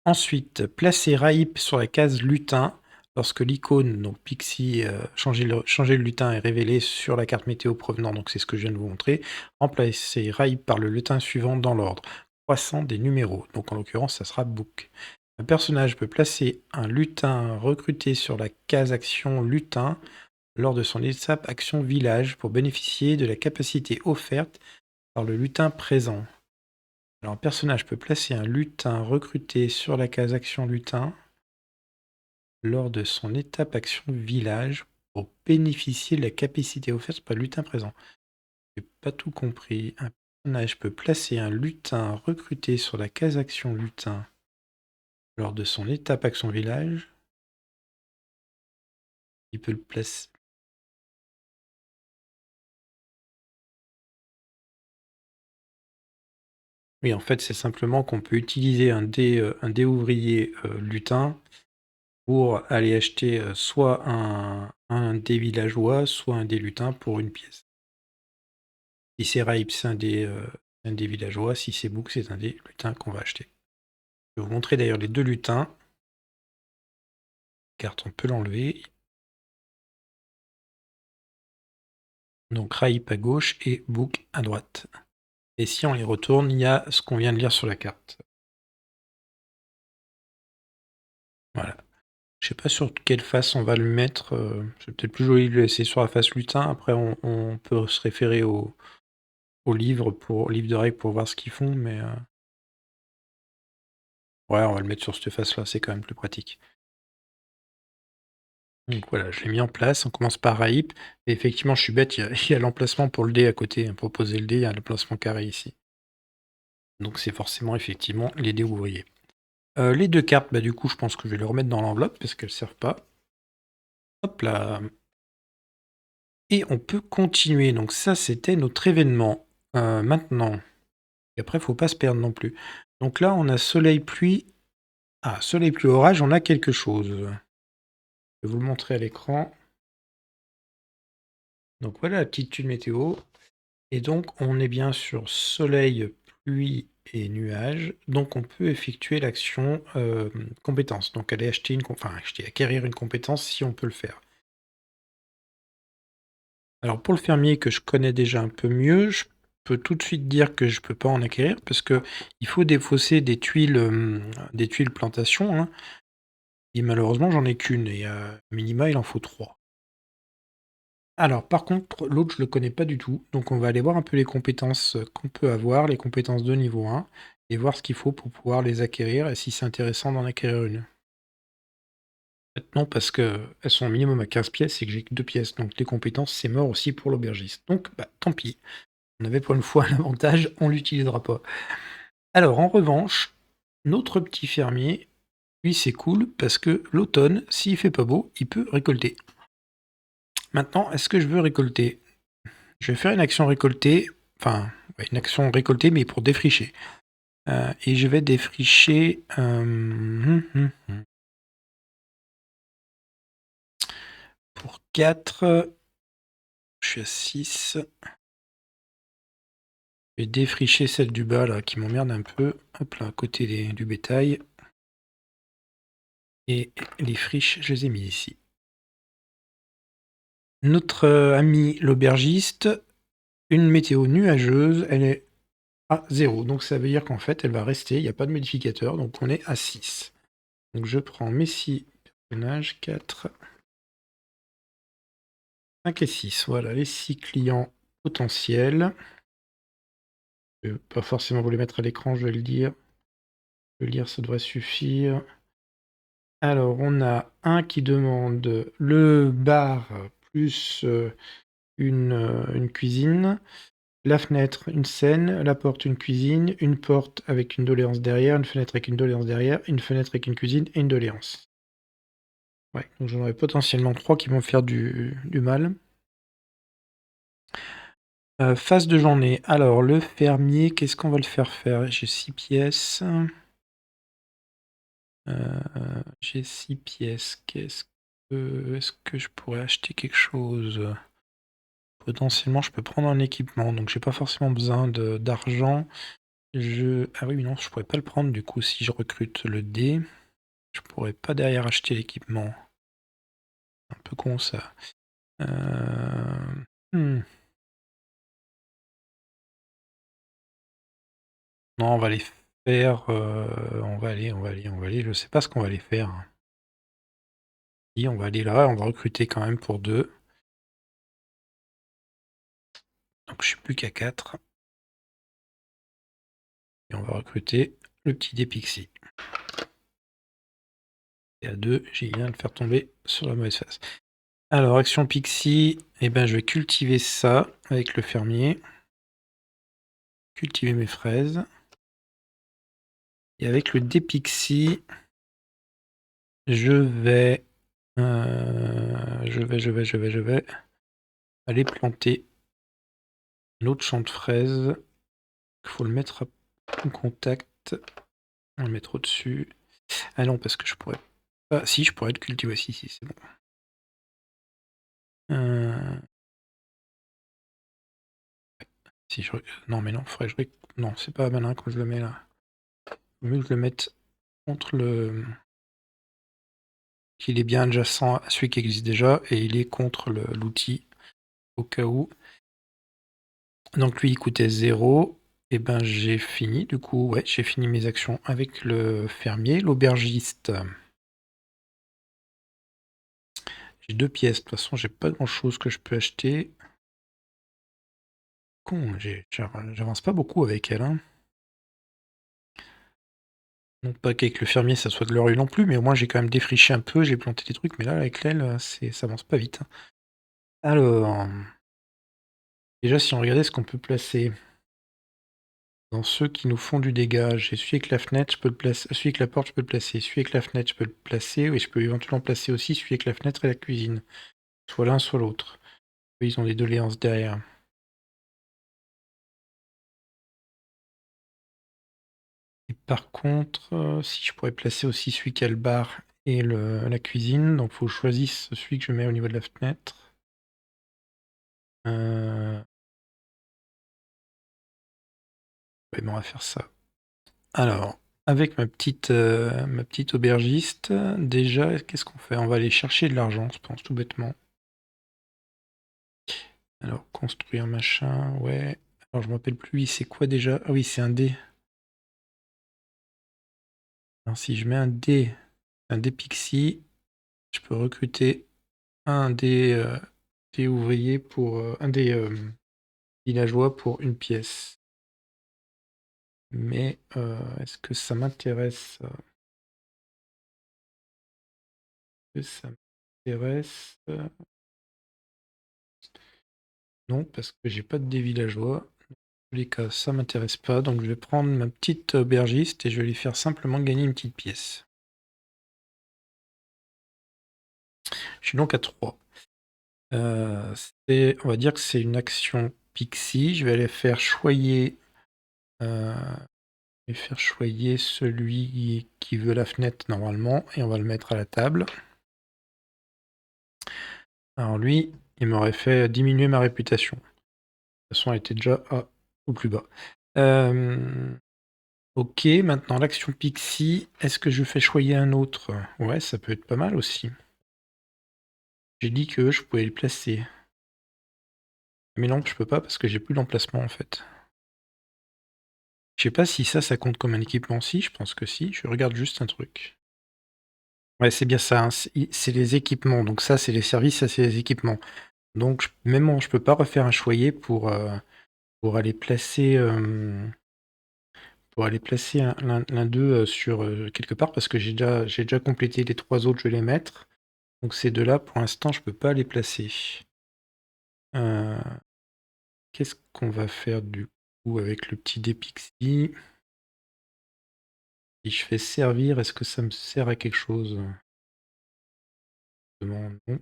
Ensuite, placer Raip sur la case lutin. Lorsque l'icône, donc Pixie, changer le lutin est révélé sur la carte météo provenant, donc c'est ce que je viens de vous montrer, remplacer Raip par le lutin suivant dans l'ordre, croissant des numéros. Donc en l'occurrence, ça sera Book. Un personnage peut placer un lutin recruté sur la case action lutin lors de son étape action village pour bénéficier de la capacité offerte par le lutin présent. Alors, un personnage peut placer un lutin recruté sur la case action lutin lors de son étape action village pour bénéficier de la capacité offerte par le lutin présent. J'ai pas tout compris. Un personnage peut placer un lutin recruté sur la case action lutin lors de son étape action village. Il peut le placer. Oui, en fait, c'est simplement qu'on peut utiliser un dé ouvrier lutin pour aller acheter soit un dé villageois, soit un dé lutin pour une pièce. Si c'est Raip, c'est un dé villageois. Si c'est Book, c'est un dé lutin qu'on va acheter. Je vais vous montrer d'ailleurs les deux lutins. Carte, on peut l'enlever. Donc Raip à gauche et Book à droite. Et si on les retourne, il y a ce qu'on vient de lire sur la carte. Voilà. Je sais pas sur quelle face on va le mettre. C'est peut-être plus joli de le laisser sur la face lutin. Après, on peut se référer au livre de règles pour voir ce qu'ils font, mais ouais, on va le mettre sur cette face-là, c'est quand même plus pratique. Donc voilà, je l'ai mis en place, on commence par Raip. Et effectivement, je suis bête, il y a l'emplacement pour le dé à côté, hein, pour poser le dé, il y a l'emplacement carré ici. Donc c'est forcément effectivement les dés ouvriers. Les deux cartes, bah du coup, je pense que je vais les remettre dans l'enveloppe parce qu'elles ne servent pas. Hop là. Et on peut continuer. Donc ça, c'était notre événement. Maintenant. Et après, il ne faut pas se perdre non plus. Donc là, on a soleil, pluie. Ah, soleil, pluie, orage, on a quelque chose. Je vais vous le montrer à l'écran. Donc voilà la petite tuile météo. Et donc on est bien sur soleil, pluie et nuages. Donc on peut effectuer l'action compétence. Donc aller acheter acquérir une compétence si on peut le faire. Alors pour le fermier que je connais déjà un peu mieux, je peux tout de suite dire que je peux pas en acquérir parce que il faut défausser des tuiles plantation, hein. Et malheureusement j'en ai qu'une et minima il en faut 3. Alors, par contre, l'autre, je le connais pas du tout. Donc, on va aller voir un peu les compétences qu'on peut avoir, les compétences de niveau 1, et voir ce qu'il faut pour pouvoir les acquérir et si c'est intéressant d'en acquérir une. En fait, non, parce que elles sont au minimum à 15 pièces et que j'ai que 2 pièces. Donc, les compétences, c'est mort aussi pour l'aubergiste. Donc, bah, tant pis. On avait pour une fois un avantage, on l'utilisera pas. Alors, en revanche, notre petit fermier, lui, c'est cool parce que l'automne, s'il fait pas beau, il peut récolter. Maintenant, est-ce que je veux récolter? Je vais faire une action récoltée, enfin, ouais, une action récoltée, mais pour défricher. Et je vais défricher. Pour 4, je suis à 6. Je vais défricher celle du bas là qui m'emmerde un peu. Hop là, à côté du bétail. Et les friches, je les ai mis ici. Notre ami l'aubergiste, une météo nuageuse, elle est à 0. Donc ça veut dire qu'en fait, elle va rester, il n'y a pas de modificateur, donc on est à 6. Donc je prends mes 6 personnages, 4, 5 et 6. Voilà, les 6 clients potentiels. Je ne vais pas forcément vous les mettre à l'écran, je vais le dire. Le lire, ça devrait suffire. Alors, on a un qui demande le bar plus une cuisine, la fenêtre, une scène, la porte, une cuisine, une porte avec une doléance derrière, une fenêtre avec une doléance derrière, une fenêtre avec une cuisine et une doléance. Ouais, donc j'en aurai potentiellement 3 qui vont faire du mal. Phase de journée. Alors, le fermier, qu'est-ce qu'on va le faire faire? J'ai 6 pièces. J'ai 6 pièces. Est-ce que je pourrais acheter quelque chose? Potentiellement, je peux prendre un équipement, donc j'ai pas forcément besoin d'argent. Ah oui, mais non, je pourrais pas le prendre du coup si je recrute le dé. Je pourrais pas derrière acheter l'équipement. Un peu con ça. Hmm. Non, on va les faire. On va aller. Je sais pas ce qu'on va les faire. Si, on va aller là, on va recruter quand même pour 2. Donc je suis plus qu'à 4. Et on va recruter le petit dé Pixie. Et à 2, j'ai bien de le faire tomber sur la mauvaise face. Alors, action Pixie, eh ben, je vais cultiver ça avec le fermier. Cultiver mes fraises. Et avec le dé Pixie, je vais aller planter un autre champ de fraises. Il faut le mettre en contact. On va le mettre au-dessus. Ah non, parce que je pourrais pas. Si, je pourrais le cultiver. Si, c'est bon. Si je... Non, mais non, faudrait que je... Non, c'est pas malin quand je le mets là. Il vaut mieux que je le mette contre le... Qu'il est bien adjacent à celui qui existe déjà et il est contre l'outil au cas où. Donc lui il coûtait 0. Et ben j'ai fini, du coup, ouais, j'ai fini mes actions avec le fermier, l'aubergiste. J'ai 2 pièces, de toute façon j'ai pas grand chose que je peux acheter. Con, j'avance pas beaucoup avec elle. Hein. Non pas qu'avec le fermier ça soit glorieux non plus, mais au moins j'ai quand même défriché un peu, j'ai planté des trucs, mais là avec l'aile, ça avance pas vite. Hein. Alors, déjà si on regardait ce qu'on peut placer dans ceux qui nous font du dégât, j'ai celui avec la fenêtre, je peux le placer, celui avec la porte, je peux le placer, celui avec la fenêtre, je peux le placer, oui, je peux éventuellement placer aussi celui avec la fenêtre et la cuisine. Soit l'un, soit l'autre. Eux, ils ont des doléances derrière. Et par contre, si je pourrais placer aussi celui qui a le bar et la cuisine, donc il faut que je choisisse celui que je mets au niveau de la fenêtre. Ouais, mais on va faire ça. Alors, avec ma petite aubergiste, déjà, qu'est-ce qu'on fait? On va aller chercher de l'argent, je pense, tout bêtement. Alors, construire machin, ouais. Alors, je me rappelle plus, c'est quoi déjà? Ah oui, c'est un dé. Alors, si je mets un dé Pixie, je peux recruter un des ouvriers pour un des villageois pour une pièce. Mais est-ce que ça m'intéresse? Est-ce que ça m'intéresse? Non, parce que j'ai pas de dé villageois. Dans tous les cas, ça m'intéresse pas. Donc je vais prendre ma petite aubergiste et je vais lui faire simplement gagner une petite pièce. Je suis donc à 3. On va dire que c'est une action Pixie. Je vais aller faire choyer, celui qui veut la fenêtre normalement et on va le mettre à la table. Alors lui, il m'aurait fait diminuer ma réputation. De toute façon, elle était déjà à Ou plus bas. Ok, maintenant l'action Pixie. Est-ce que je fais choyer un autre? Ouais, ça peut être pas mal aussi. J'ai dit que je pouvais le placer. Mais non, je peux pas parce que j'ai plus d'emplacement en fait. Je sais pas si ça compte comme un équipement. Si, je pense que si. Je regarde juste un truc. Ouais, c'est bien ça, hein. C'est les équipements. Donc ça, c'est les services, ça, c'est les équipements. Donc même je peux pas refaire un choyer pour aller placer, l'un d'eux sur quelque part parce que j'ai déjà complété les 3 autres, je vais les mettre. Donc ces deux-là, pour l'instant, je peux pas les placer. Euh, Qu'est-ce qu'on va faire du coup avec le petit dé Pixie? Si je fais servir, est-ce que ça me sert à quelque chose? Je demande non.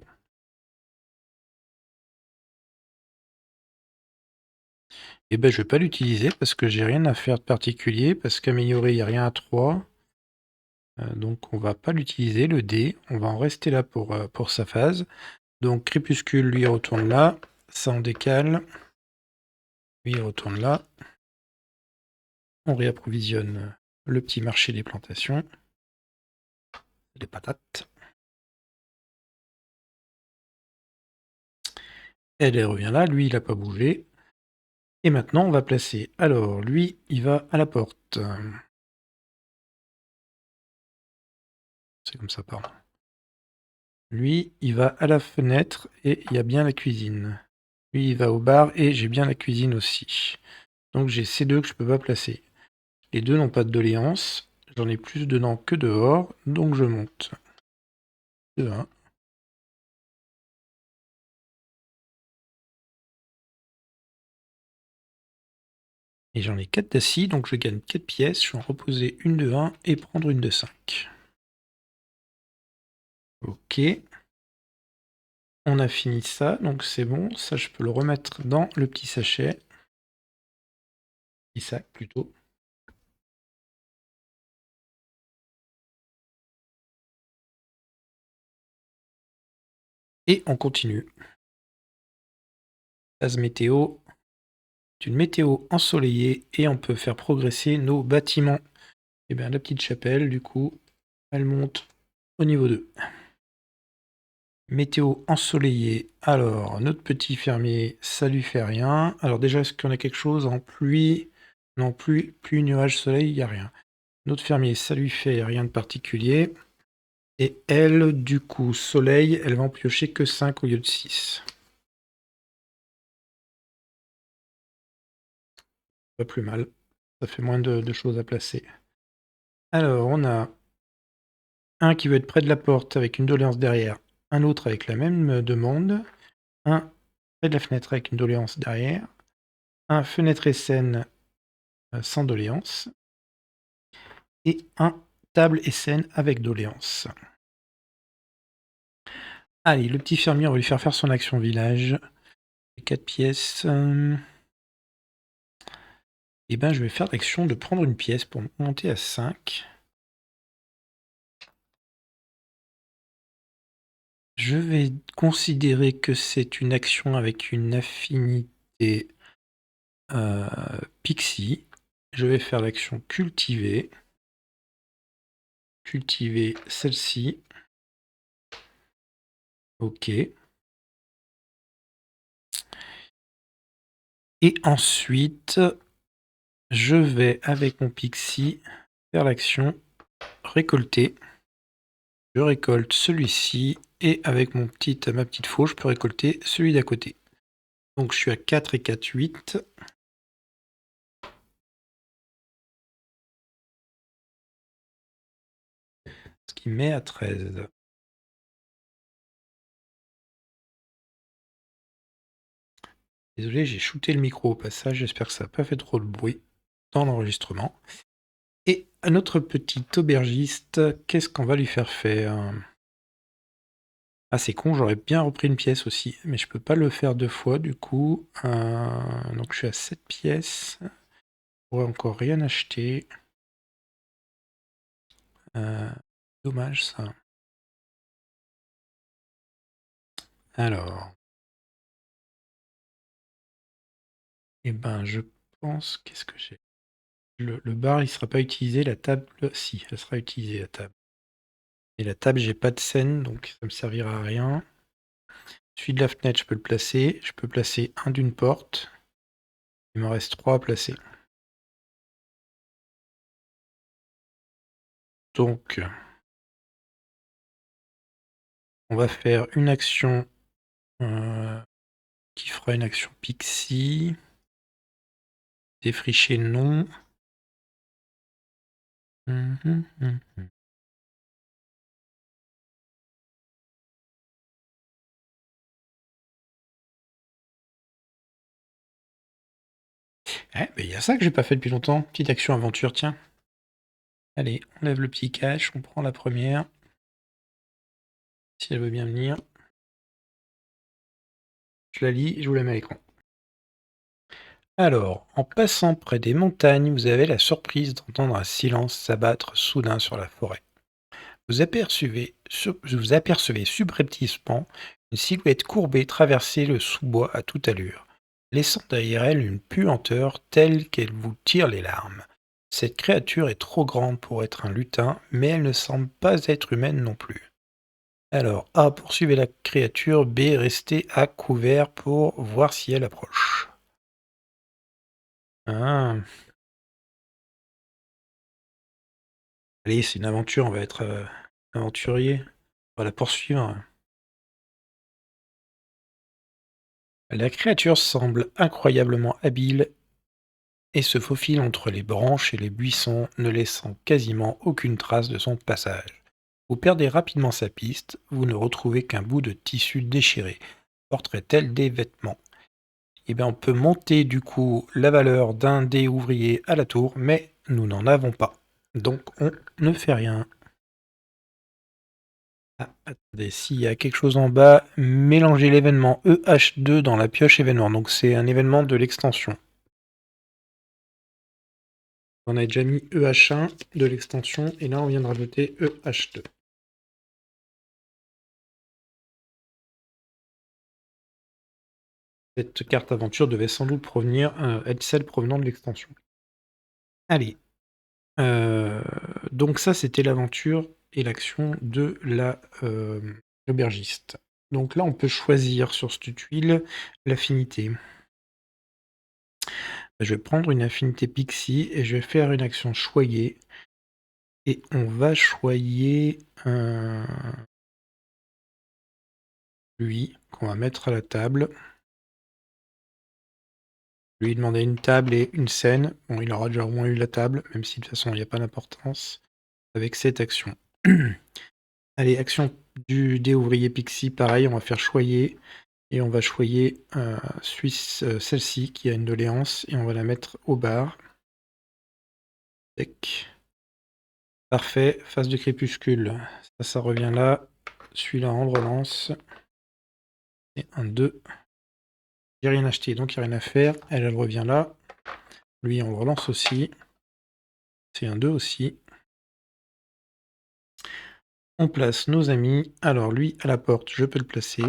Eh ben, je vais pas l'utiliser parce que j'ai rien à faire de particulier, parce qu'améliorer, il n'y a rien à 3. Donc on va pas l'utiliser, le dé. On va en rester là pour sa phase. Donc Crépuscule, lui, il retourne là. Ça, on décale. Lui, il retourne là. On réapprovisionne le petit marché des plantations. Les patates. Elle revient là. Lui, il n'a pas bougé. Et maintenant, on va placer. Alors, lui, il va à la porte. C'est comme ça, pardon. Lui, il va à la fenêtre et il y a bien la cuisine. Lui, il va au bar et j'ai bien la cuisine aussi. Donc j'ai ces deux que je peux pas placer. Les deux n'ont pas de doléance. J'en ai plus dedans que dehors, donc je monte. 2, 1. Et j'en ai 4 d'assis, donc je gagne 4 pièces. Je vais en reposer une de 1 et prendre une de 5. Ok. On a fini ça, donc c'est bon. Ça, je peux le remettre dans le petit sachet. Petit sac, plutôt. Et on continue. Phase météo. C'est une météo ensoleillée et on peut faire progresser nos bâtiments. Et bien la petite chapelle, du coup, elle monte au niveau 2. Météo ensoleillée. Alors, notre petit fermier, ça lui fait rien. Alors déjà, est-ce qu'on a quelque chose en pluie? Non, pluie, nuage, soleil, il n'y a rien. Notre fermier, ça lui fait rien de particulier. Et elle, du coup, soleil, elle va en piocher que 5 au lieu de 6. Pas plus mal. Ça fait moins de choses à placer. Alors, on a un qui veut être près de la porte avec une doléance derrière. Un autre avec la même demande. Un près de la fenêtre avec une doléance derrière. Un fenêtre et scène sans doléance. Et un table et scène avec doléance. Allez, le petit fermier, on va lui faire son action village. 4 pièces. Et ben, je vais faire l'action de prendre une pièce pour monter à 5. Je vais considérer que c'est une action avec une affinité Pixie. Je vais faire l'action cultiver. Cultiver celle-ci. Ok. Et ensuite, je vais, avec mon Pixie, faire l'action récolter. Je récolte celui-ci, et avec ma petite faux, je peux récolter celui d'à côté. Donc je suis à 4 et 4, 8. Ce qui met à 13. Désolé, j'ai shooté le micro au passage, j'espère que ça n'a pas fait trop de bruit dans l'enregistrement. Et à notre petit aubergiste, qu'est-ce qu'on va lui faire faire? Ah, c'est con, j'aurais bien repris une pièce aussi, mais je peux pas le faire 2 fois du coup. Donc je suis à 7 pièces. Je pourrais encore rien acheter. Dommage ça. Alors. Eh ben, je pense, qu'est-ce que j'ai? Le bar, il sera pas utilisé, la table, si, elle sera utilisée, la table. Et la table, j'ai pas de scène, donc ça me servira à rien. Celui de la fenêtre, je peux le placer. Je peux placer un d'une porte. Il me reste 3 à placer. Donc, on va faire une action qui fera une action pixie. Défricher, non. Eh, mais il y a ça que j'ai pas fait depuis longtemps. Petite action aventure, tiens. Allez, on lève le petit cache, on prend la première. Si elle veut bien venir. Je la lis, je vous la mets à l'écran. Alors, en passant près des montagnes, vous avez la surprise d'entendre un silence s'abattre soudain sur la forêt. Vous apercevez subrepticement une silhouette courbée traverser le sous-bois à toute allure, laissant derrière elle une puanteur telle qu'elle vous tire les larmes. Cette créature est trop grande pour être un lutin, mais elle ne semble pas être humaine non plus. Alors, A, poursuivez la créature, B, restez à couvert pour voir si elle approche. Ah. Allez, c'est une aventure, on va être aventurier. On va la poursuivre. La créature semble incroyablement habile et se faufile entre les branches et les buissons, ne laissant quasiment aucune trace de son passage. Vous perdez rapidement sa piste, vous ne retrouvez qu'un bout de tissu déchiré. Porterait-elle des vêtements? Eh bien, on peut monter du coup la valeur d'un dé ouvrier à la tour, mais nous n'en avons pas. Donc on ne fait rien. Ah, attendez, s'il y a quelque chose en bas, mélangez l'événement EH2 dans la pioche événement. Donc c'est un événement de l'extension. On a déjà mis EH1 de l'extension et là on vient de rajouter EH2. Cette carte aventure devait sans doute être celle provenant de l'extension. Allez. Donc ça c'était l'aventure et l'action de l'aubergiste. Donc là on peut choisir sur cette tuile l'affinité. Je vais prendre une affinité pixie et je vais faire une action choyer. Et on va choyer lui, qu'on va mettre à la table. Lui demander une table et une scène. Bon, il aura déjà au moins eu la table, même si de toute façon il n'y a pas d'importance avec cette action. Allez, action du dé ouvrier pixie, pareil, on va faire choyer. Et on va choyer celle-ci qui a une doléance et on va la mettre au bar. Tac. Parfait, phase de crépuscule. Ça revient là. Celui-là, on le relance. Et un 2. J'ai rien acheté, donc il n'y a rien à faire. Elle revient là. Lui, on le relance aussi. C'est un 2 aussi. On place nos amis. Alors, lui, à la porte, je peux le placer.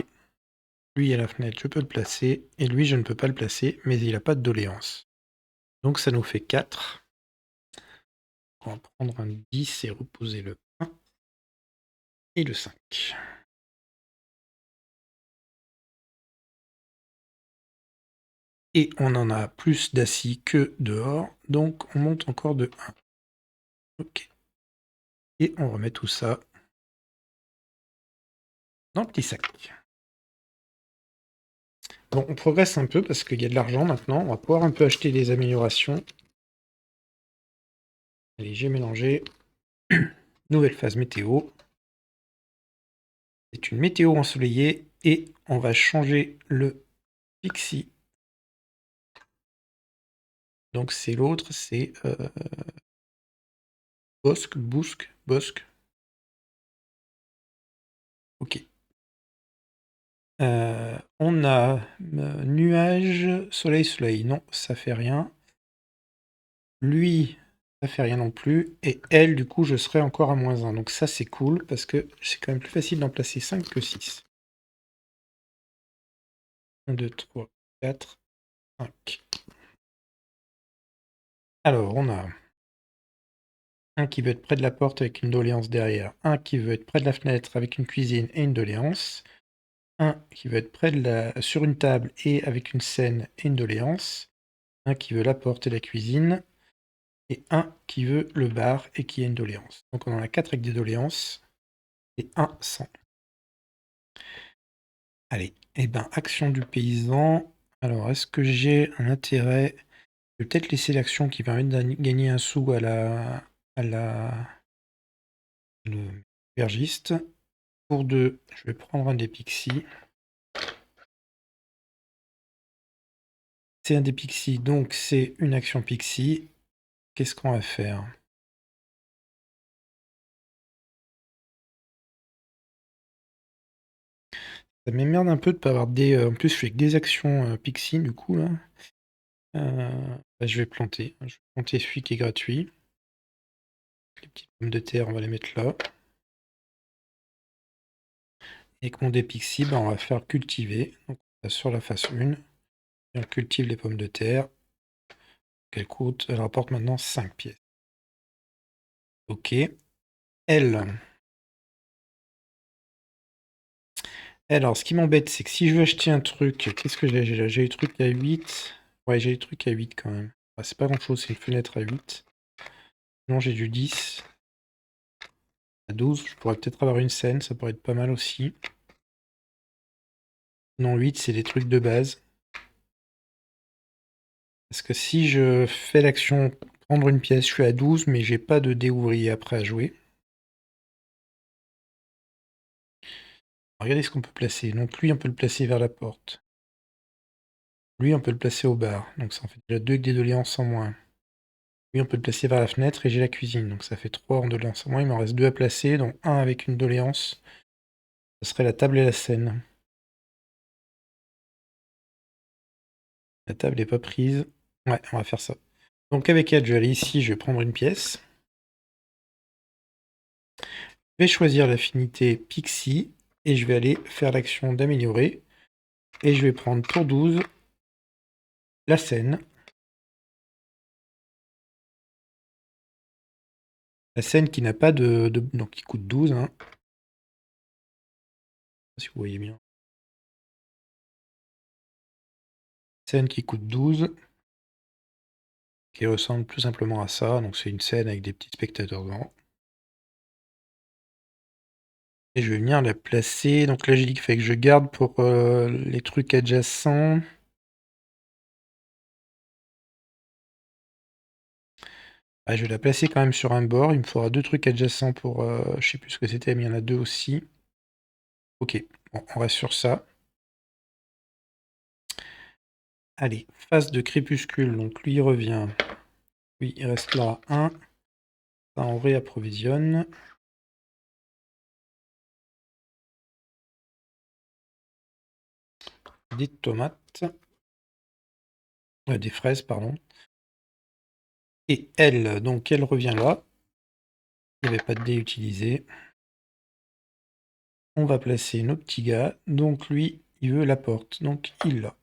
Lui, à la fenêtre, je peux le placer. Et lui, je ne peux pas le placer, mais il n'a pas de doléance. Donc, ça nous fait 4. On va prendre un 10 et reposer le 1. Et le 5. Et on en a plus d'assis que dehors, donc on monte encore de 1. Ok. Et on remet tout ça dans le petit sac. Bon, on progresse un peu parce qu'il y a de l'argent maintenant. On va pouvoir un peu acheter des améliorations. Allez, j'ai mélangé. Nouvelle phase météo. C'est une météo ensoleillée et on va changer le pixie. Donc c'est l'autre, c'est Bosque. Ok. On a nuage, soleil. Non, ça fait rien. Lui, ça fait rien non plus. Et elle, du coup, je serai encore à -1. Donc ça, c'est cool, parce que c'est quand même plus facile d'en placer 5 que 6. 1, 2, 3, 4, 5. Alors, on a un qui veut être près de la porte avec une doléance derrière, un qui veut être près de la fenêtre avec une cuisine et une doléance, un qui veut être sur une table et avec une scène et une doléance, un qui veut la porte et la cuisine, et un qui veut le bar et qui a une doléance. Donc on en a 4 avec des doléances, et un sans. Allez, et ben action du paysan. Alors, est-ce que j'ai un intérêt? Je vais peut-être laisser l'action qui permet de gagner un sou à le bergiste. Pour 2, je vais prendre un des pixies. C'est un des pixies, donc c'est une action pixie. Qu'est-ce qu'on va faire? Ça m'emmerde un peu de pas avoir des... en plus, je fais que des actions pixie, du coup, là. Bah, je vais planter. Je vais planter celui qui est gratuit. Les petites pommes de terre, on va les mettre là. Et avec mon dé pixie, bah, on va faire cultiver. Donc, on va sur la face 1. Et on cultive les pommes de terre. Elle rapporte maintenant 5 pièces. Ok. Elle. Alors, ce qui m'embête, c'est que si je veux acheter un truc, qu'est-ce que j'ai? J'ai le truc à 8. Ouais, j'ai le truc à 8 quand même. Ah, c'est pas grand-chose, c'est une fenêtre à 8. Non, j'ai du 10. À 12, je pourrais peut-être avoir une scène, ça pourrait être pas mal aussi. Non, 8, c'est des trucs de base. Parce que si je fais l'action prendre une pièce, je suis à 12, mais j'ai pas de dé ouvrier après à jouer. Regardez ce qu'on peut placer. Donc lui, on peut le placer vers la porte. Lui, on peut le placer au bar. Donc ça en fait déjà 2 avec des doléances en moins. Lui, on peut le placer vers la fenêtre et j'ai la cuisine. Donc ça fait 3 en doléances en moins. Il m'en reste 2 à placer, dont un avec une doléance. Ce serait la table et la scène. La table n'est pas prise. Ouais, on va faire ça. Donc avec elle, je vais aller ici, je vais prendre une pièce. Je vais choisir l'affinité Pixie et je vais aller faire l'action d'améliorer. Et je vais prendre pour 12 la scène. La scène qui n'a pas donc qui coûte 12. Hein. Si vous voyez bien. Scène qui coûte 12. Qui ressemble tout simplement à ça. Donc c'est une scène avec des petits spectateurs devant. Et je vais venir la placer. Donc là, j'ai dit qu'il fallait que je garde pour les trucs adjacents. Ah, je vais la placer quand même sur un bord. Il me faudra 2 trucs adjacents pour... je sais plus ce que c'était, mais il y en a 2 aussi. Ok, bon, on reste sur ça. Allez, phase de crépuscule. Donc lui, il revient. Oui, il reste là 1. Ça, on réapprovisionne. Des tomates. Des fraises, pardon. Et elle, donc elle revient là. Il n'y avait pas de dé utilisé. On va placer nos petits gars. Donc lui, il veut la porte. Donc il l'a.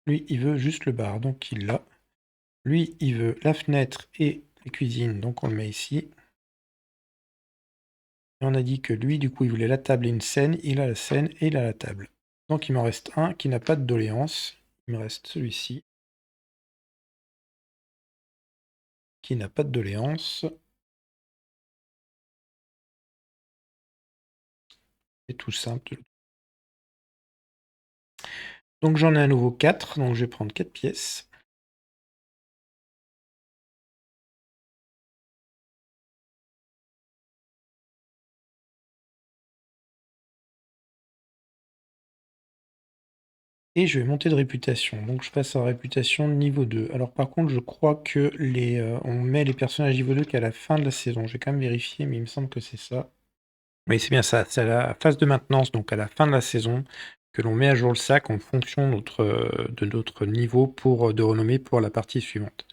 Lui, il veut juste le bar. Donc il l'a. Lui, il veut la fenêtre et la cuisine. Donc on le met ici. Et on a dit que lui, du coup, il voulait la table et une scène. Il a la scène et il a la table. Donc il m'en reste un qui n'a pas de doléance. Il me reste celui-ci. Qui n'a pas de doléance. C'est tout simple. Donc j'en ai à nouveau 4, donc je vais prendre 4 pièces. Et je vais monter de réputation. Donc je passe en réputation niveau 2. Alors par contre, je crois que on met les personnages niveau 2 qu'à la fin de la saison. Je vais quand même vérifier, mais il me semble que c'est ça. Oui, c'est bien ça. C'est à la phase de maintenance, donc à la fin de la saison, que l'on met à jour le sac en fonction de notre niveau de renommée pour la partie suivante.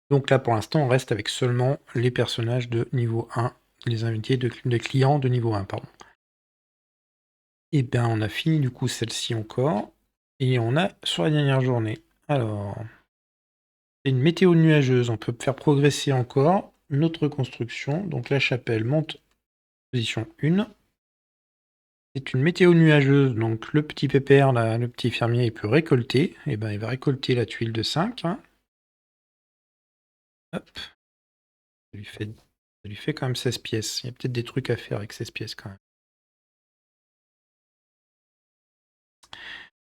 Donc là, pour l'instant, on reste avec seulement les personnages de niveau 1, les invités de clients de niveau 1, pardon. Et bien, on a fini du coup celle-ci encore. Et on a sur la dernière journée. Alors, C'est une météo nuageuse. On peut faire progresser encore notre construction. Donc la chapelle monte position 1. C'est une météo nuageuse, donc le petit pépère, là, le petit fermier, il peut récolter. Et ben, il va récolter la tuile de 5. Hein. Hop. Ça lui fait quand même 16 pièces. Il y a peut-être des trucs à faire avec 16 pièces quand même.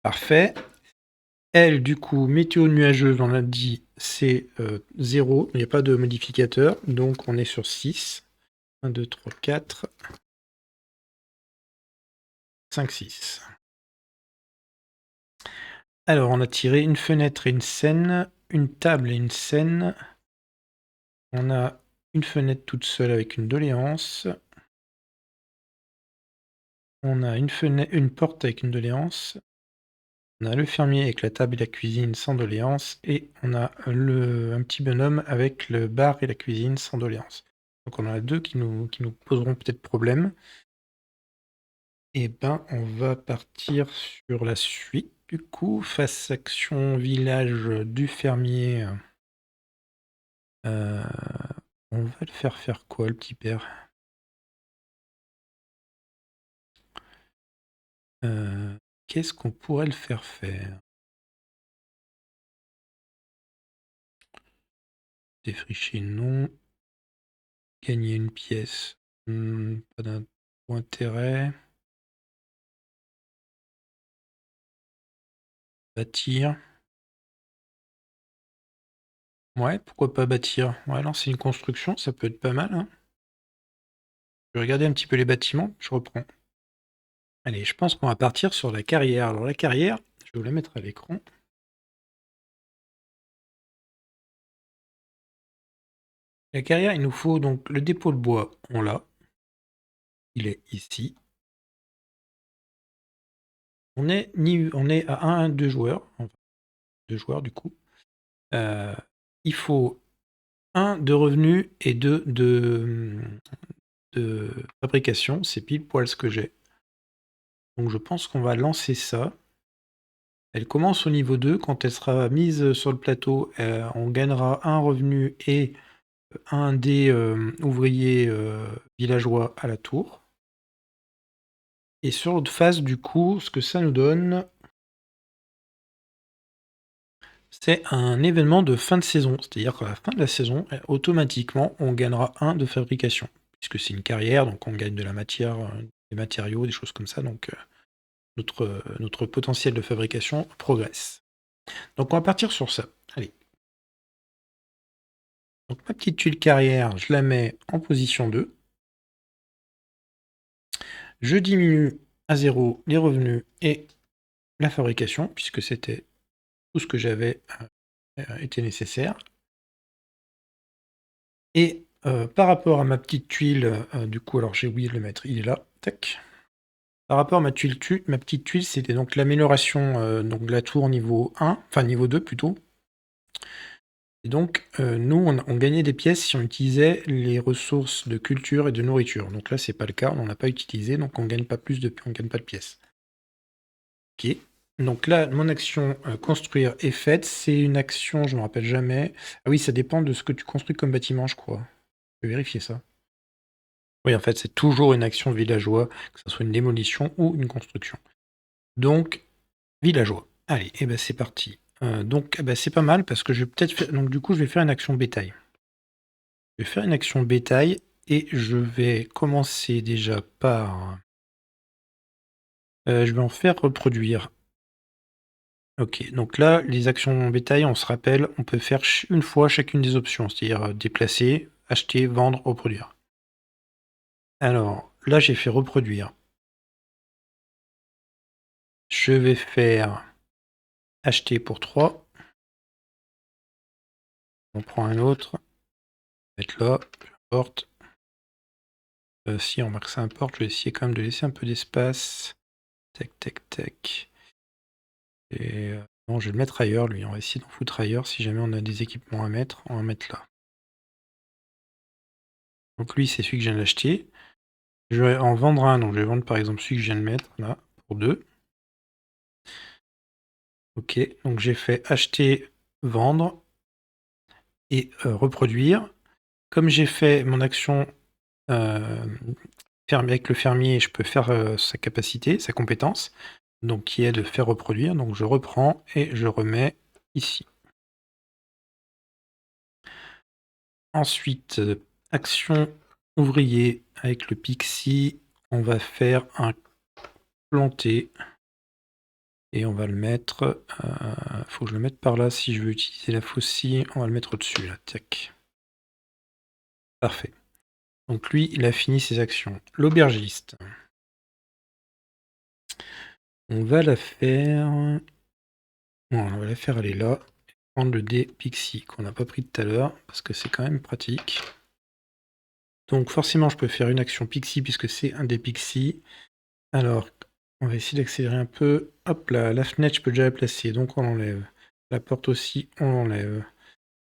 Parfait. Elle, du coup, météo nuageuse, on l'a dit, c'est 0. Il n'y a pas de modificateur. Donc on est sur 6. 1, 2, 3, 4. 5, 6. Alors, on a tiré une fenêtre et une scène, une table et une scène. On a une fenêtre toute seule avec une doléance. On a une porte avec une doléance. On a le fermier avec la table et la cuisine sans doléance. Et on a un petit bonhomme avec le bar et la cuisine sans doléance. Donc on en a deux qui nous poseront peut-être problème. Et ben, on va partir sur la suite. Du coup, face action village du fermier. On va le faire quoi, le petit père? Qu'est-ce qu'on pourrait le faire faire? Défricher, non. Gagner une pièce, pas d'intérêt. Bâtir. Ouais, pourquoi pas bâtir? Ouais, lancer une construction, ça peut être pas mal. Hein. Je vais regarder un petit peu les bâtiments, je reprends. Allez, je pense qu'on va partir sur la carrière. Alors la carrière, je vais vous la mettre à l'écran. La carrière, il nous faut donc le dépôt de bois, on l'a. Il est ici. On est à 1, 2 joueurs. Enfin, 2 joueurs du coup. Il faut 1 de revenus et 2 de fabrication. C'est pile poil ce que j'ai. Donc je pense qu'on va lancer ça. Elle commence au niveau 2. Quand elle sera mise sur le plateau, on gagnera un revenu et un des ouvriers villageois à la tour. Et sur l'autre face, du coup, ce que ça nous donne, c'est un événement de fin de saison. C'est-à-dire qu'à la fin de la saison, automatiquement, on gagnera 1 de fabrication. Puisque c'est une carrière, donc on gagne de la matière, des matériaux, des choses comme ça. Donc notre potentiel de fabrication progresse. Donc on va partir sur ça. Allez. Donc ma petite tuile carrière, je la mets en position 2. Je diminue à 0 les revenus et la fabrication, puisque c'était tout ce que j'avais été nécessaire. Et par rapport à ma petite tuile, du coup, alors j'ai oublié de le mettre, il est là, tac. Par rapport à ma petite tuile, c'était donc l'amélioration de la tour niveau 1, enfin niveau 2 plutôt. Et donc, nous, on gagnait des pièces si on utilisait les ressources de culture et de nourriture. Donc là, c'est pas le cas, on n'en a pas utilisé, donc on gagne pas de pièces. Ok. Donc là, mon action construire est faite. C'est une action, je me rappelle jamais. Ah oui, ça dépend de ce que tu construis comme bâtiment, je crois. Je vais vérifier ça. Oui, en fait, c'est toujours une action villageois, que ce soit une démolition ou une construction. Donc, villageois. Allez, et ben c'est parti. Donc, c'est pas mal parce que je vais peut-être faire. Donc, du coup, je vais faire une action bétail. Je vais faire une action bétail et je vais commencer déjà par. Je vais en faire reproduire. Ok, donc là, les actions bétail, on se rappelle, on peut faire une fois chacune des options, c'est-à-dire déplacer, acheter, vendre, reproduire. Alors, là, j'ai fait reproduire. Je vais faire acheter pour 3. On prend un autre. Mettre là, peu importe. Si on marque ça importe, je vais essayer quand même de laisser un peu d'espace. Tac, tac, tac. Et non, je vais le mettre ailleurs, lui. On va essayer d'en foutre ailleurs. Si jamais on a des équipements à mettre, on va mettre là. Donc lui, c'est celui que je viens d'acheter. Je vais en vendre un. Donc je vais vendre par exemple celui que je viens de mettre là, pour 2. Ok, donc j'ai fait acheter, vendre. et reproduire. Comme j'ai fait mon action avec le fermier, je peux faire sa capacité, sa compétence, donc qui est de faire reproduire. Donc je reprends et je remets ici. Ensuite, action ouvrier avec le pixie, on va faire un planter et on va le mettre. Faut que je le mette par là si je veux utiliser la faucille. On va le mettre au-dessus là. Tac. Parfait. Donc lui, il a fini ses actions. L'aubergiste. On va la faire. Bon, on va la faire aller là. Prendre le dé pixie qu'on n'a pas pris tout à l'heure parce que c'est quand même pratique. Donc forcément, je peux faire une action pixie puisque c'est un dé pixie. Alors, on va essayer d'accélérer un peu. Hop là, la fenêtre, je peux déjà la placer, donc on l'enlève. La porte aussi, on l'enlève.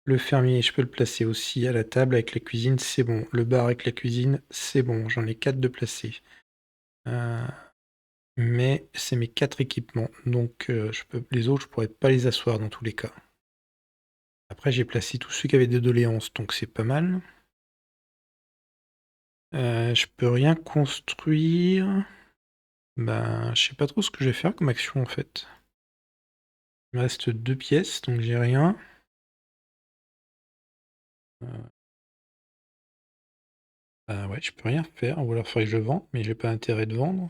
Le fermier, je peux le placer aussi à la table avec la cuisine, c'est bon. Le bar avec la cuisine, c'est bon. J'en ai 4 de placés. Mais c'est mes 4 équipements, donc les autres, je pourrais pas les asseoir dans tous les cas. Après, j'ai placé tous ceux qui avaient des doléances, donc c'est pas mal. Je peux rien construire. Ben, je sais pas trop ce que je vais faire comme action en fait. Il me reste 2 pièces, donc j'ai rien. Bah ouais, je peux rien faire, ou alors faudrait que je vende, mais j'ai pas intérêt de vendre.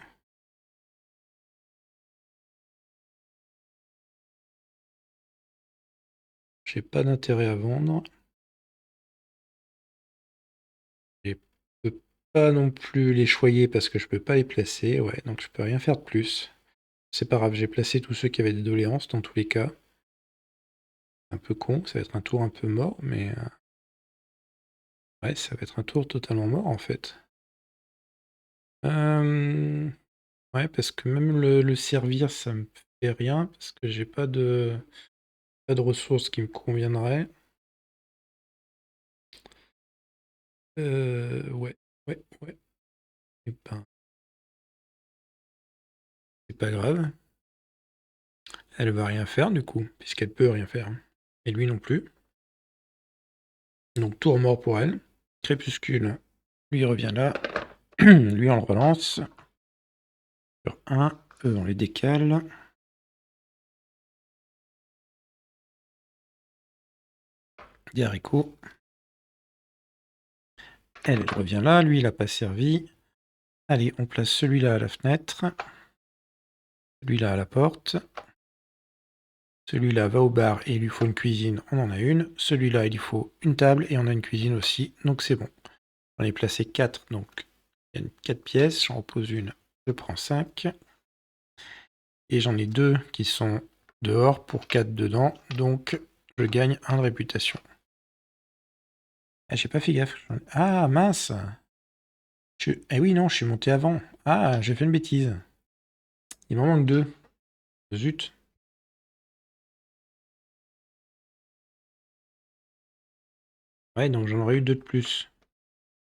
J'ai pas d'intérêt à vendre. Je peux pas non plus les choyer parce que je peux pas les placer, ouais, donc je peux rien faire de plus. C'est pas grave, j'ai placé tous ceux qui avaient des doléances dans tous les cas. Un peu con, ça va être un tour un peu mort, mais ouais, ça va être un tour totalement mort en fait. Ouais, parce que même le servir, ça me fait rien, parce que j'ai pas de ressources qui me conviendraient. Ouais, ouais, ouais. Et ben, c'est pas grave. Elle va rien faire du coup, puisqu'elle peut rien faire. Et lui non plus. Donc tour mort pour elle. Crépuscule, lui il revient là. Lui on le relance. Sur 1, eux on les décale. Des haricots. Elle revient là, lui il a pas servi. Allez, on place celui-là à la fenêtre. Celui-là à la porte. Celui-là va au bar et il lui faut une cuisine, on en a une. Celui-là, il lui faut une table et on a une cuisine aussi, donc c'est bon. J'en ai placé 4, donc il y a 4 pièces, j'en repose une, je prends 5. Et j'en ai 2 qui sont dehors pour 4 dedans, donc je gagne 1 de réputation. Ah, j'ai pas fait gaffe. Ah, mince. Eh oui, non, je suis monté avant. Ah, j'ai fait une bêtise. Il m'en manque 2. Zut. Ouais, donc j'en aurais eu 2 de plus.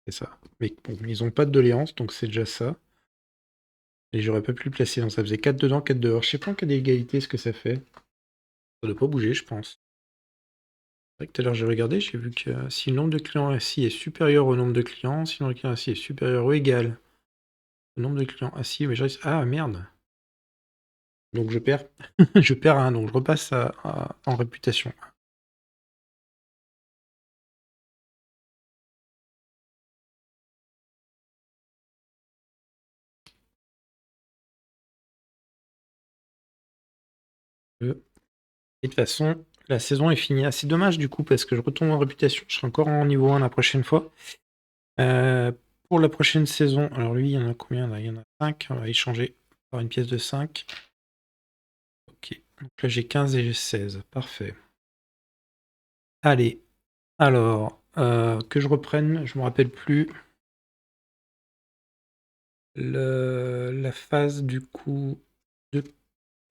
C'est ça. Mais bon, ils ont pas de doléance, donc c'est déjà ça. Et j'aurais pas pu le placer, donc ça faisait 4 dedans, 4 dehors. Je sais pas en cas d'égalité ce que ça fait. Ça doit pas bouger, je pense. C'est vrai que tout à l'heure j'ai regardé, j'ai vu que si le nombre de clients assis est supérieur au nombre de clients, si le nombre de clients assis est supérieur ou égal au nombre de clients assis, mais ah merde. Donc je perds. Je perds 1, donc je repasse en réputation. Et de toute façon, la saison est finie. Ah, c'est dommage du coup, parce que je retombe en réputation, je serai encore en niveau 1 la prochaine fois. Pour la prochaine saison, alors lui, il y en a combien là? Il y en a 5, on va échanger par une pièce de 5. Ok, donc là j'ai 15 et j'ai 16, parfait. Allez, alors, que je reprenne, je me rappelle plus. La phase du coup de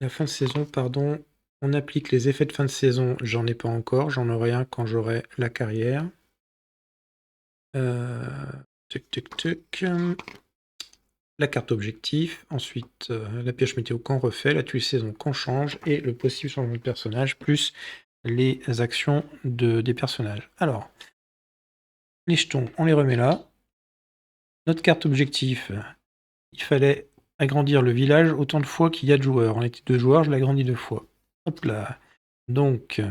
la fin de saison, pardon. On applique les effets de fin de saison, j'en ai pas encore, j'en aurai un quand j'aurai la carrière. Tuc, tuc, tuc. La carte objectif, ensuite la pioche météo qu'on refait, la tuile saison qu'on change, et le possible changement de personnage, plus les actions des personnages. Alors, les jetons, on les remet là. Notre carte objectif, il fallait agrandir le village autant de fois qu'il y a de joueurs. On était 2 joueurs, je l'agrandis 2 fois. Hop là. Donc,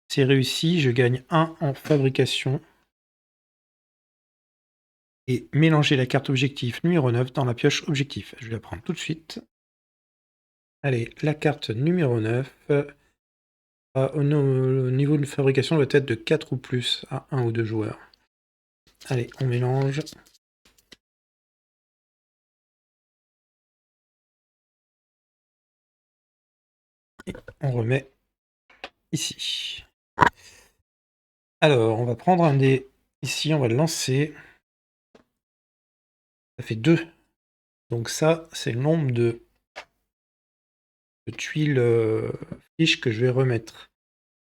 c'est réussi, je gagne 1 en fabrication. Et mélanger la carte objectif numéro 9 dans la pioche objectif. Je vais la prendre tout de suite. Allez, la carte numéro 9, au niveau de fabrication, doit être de 4 ou plus à 1 ou 2 joueurs. Allez, on mélange. Et on remet ici. Alors, on va prendre un dé ici, on va le lancer. Ça fait 2. Donc ça, c'est le nombre de tuiles fiches que je vais remettre.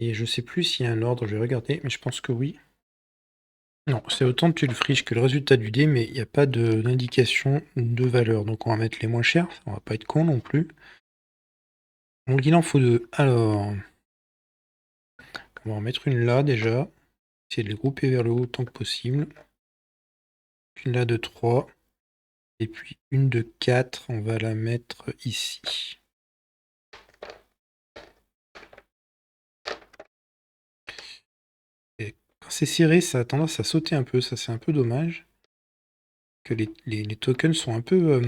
Et je sais plus s'il y a un ordre, je vais regarder, mais je pense que oui. Non, c'est autant de tuiles friches que le résultat du dé, mais il n'y a pas d'indication de valeur. Donc on va mettre les moins chers, on va pas être con non plus. Donc il en faut 2. Alors, on va en mettre une là déjà. Essayer de les grouper vers le haut autant que possible. Une là de 3. Et puis une de 4, on va la mettre ici. Et quand c'est serré, ça a tendance à sauter un peu, ça c'est un peu dommage. Que les tokens sont un peu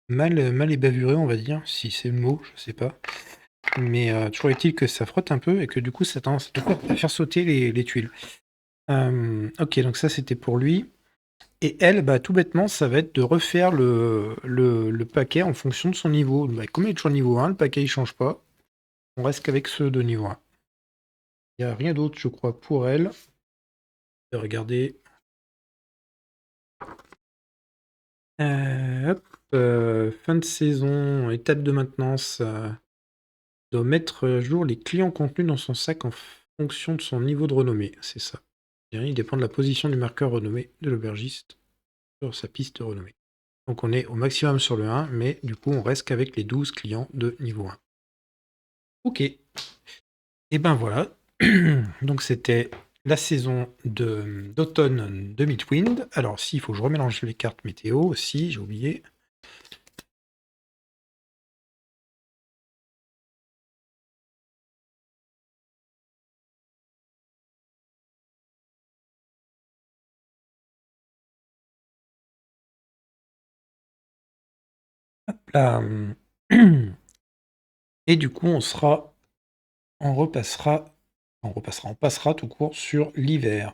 mal ébavurés, on va dire, si c'est le mot, je sais pas. Mais toujours est-il que ça frotte un peu et que du coup ça a tendance à faire sauter les tuiles. Ok, donc ça c'était pour lui. Et elle, bah, tout bêtement, ça va être de refaire le paquet en fonction de son niveau. Bah, comme il est toujours niveau 1, le paquet il change pas. On reste qu'avec ceux de niveau 1. Il n'y a rien d'autre, je crois, pour elle. Regardez. Hop, fin de saison, étape de maintenance. Doit mettre à jour les clients contenus dans son sac en fonction de son niveau de renommée. C'est ça. Il dépend de la position du marqueur renommé de l'aubergiste sur sa piste de renommée. Donc on est au maximum sur le 1, mais du coup on reste qu'avec les 12 clients de niveau 1. Ok. Et ben voilà. Donc c'était la saison d'automne de Midwind. Alors s'il faut que je remélange les cartes météo aussi, j'ai oublié. Hop là. Et du coup on passera tout court sur l'hiver.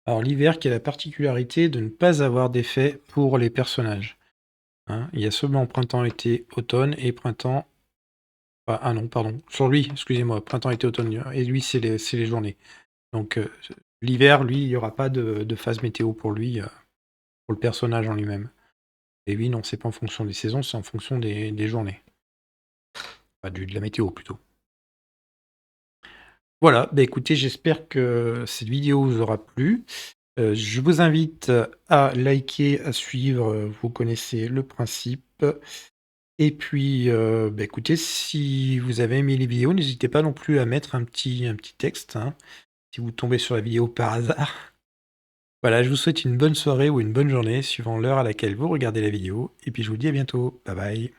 Alors l'hiver qui a la particularité de ne pas avoir d'effet pour les personnages. Hein, il y a seulement printemps, été, automne et printemps. Ah non, pardon. Sur lui, excusez-moi, printemps, été, automne. Et lui, c'est les journées. Donc l'hiver, lui, il n'y aura pas de phase météo pour lui, pour le personnage en lui-même. Et lui, non, c'est pas en fonction des saisons, c'est en fonction des journées. Enfin, de la météo plutôt. Voilà, bah écoutez, j'espère que cette vidéo vous aura plu. Je vous invite à liker, à suivre, vous connaissez le principe. Et puis, bah écoutez, si vous avez aimé les vidéos, n'hésitez pas non plus à mettre un petit texte, hein, si vous tombez sur la vidéo par hasard. Voilà, je vous souhaite une bonne soirée ou une bonne journée, suivant l'heure à laquelle vous regardez la vidéo. Et puis je vous dis à bientôt. Bye bye.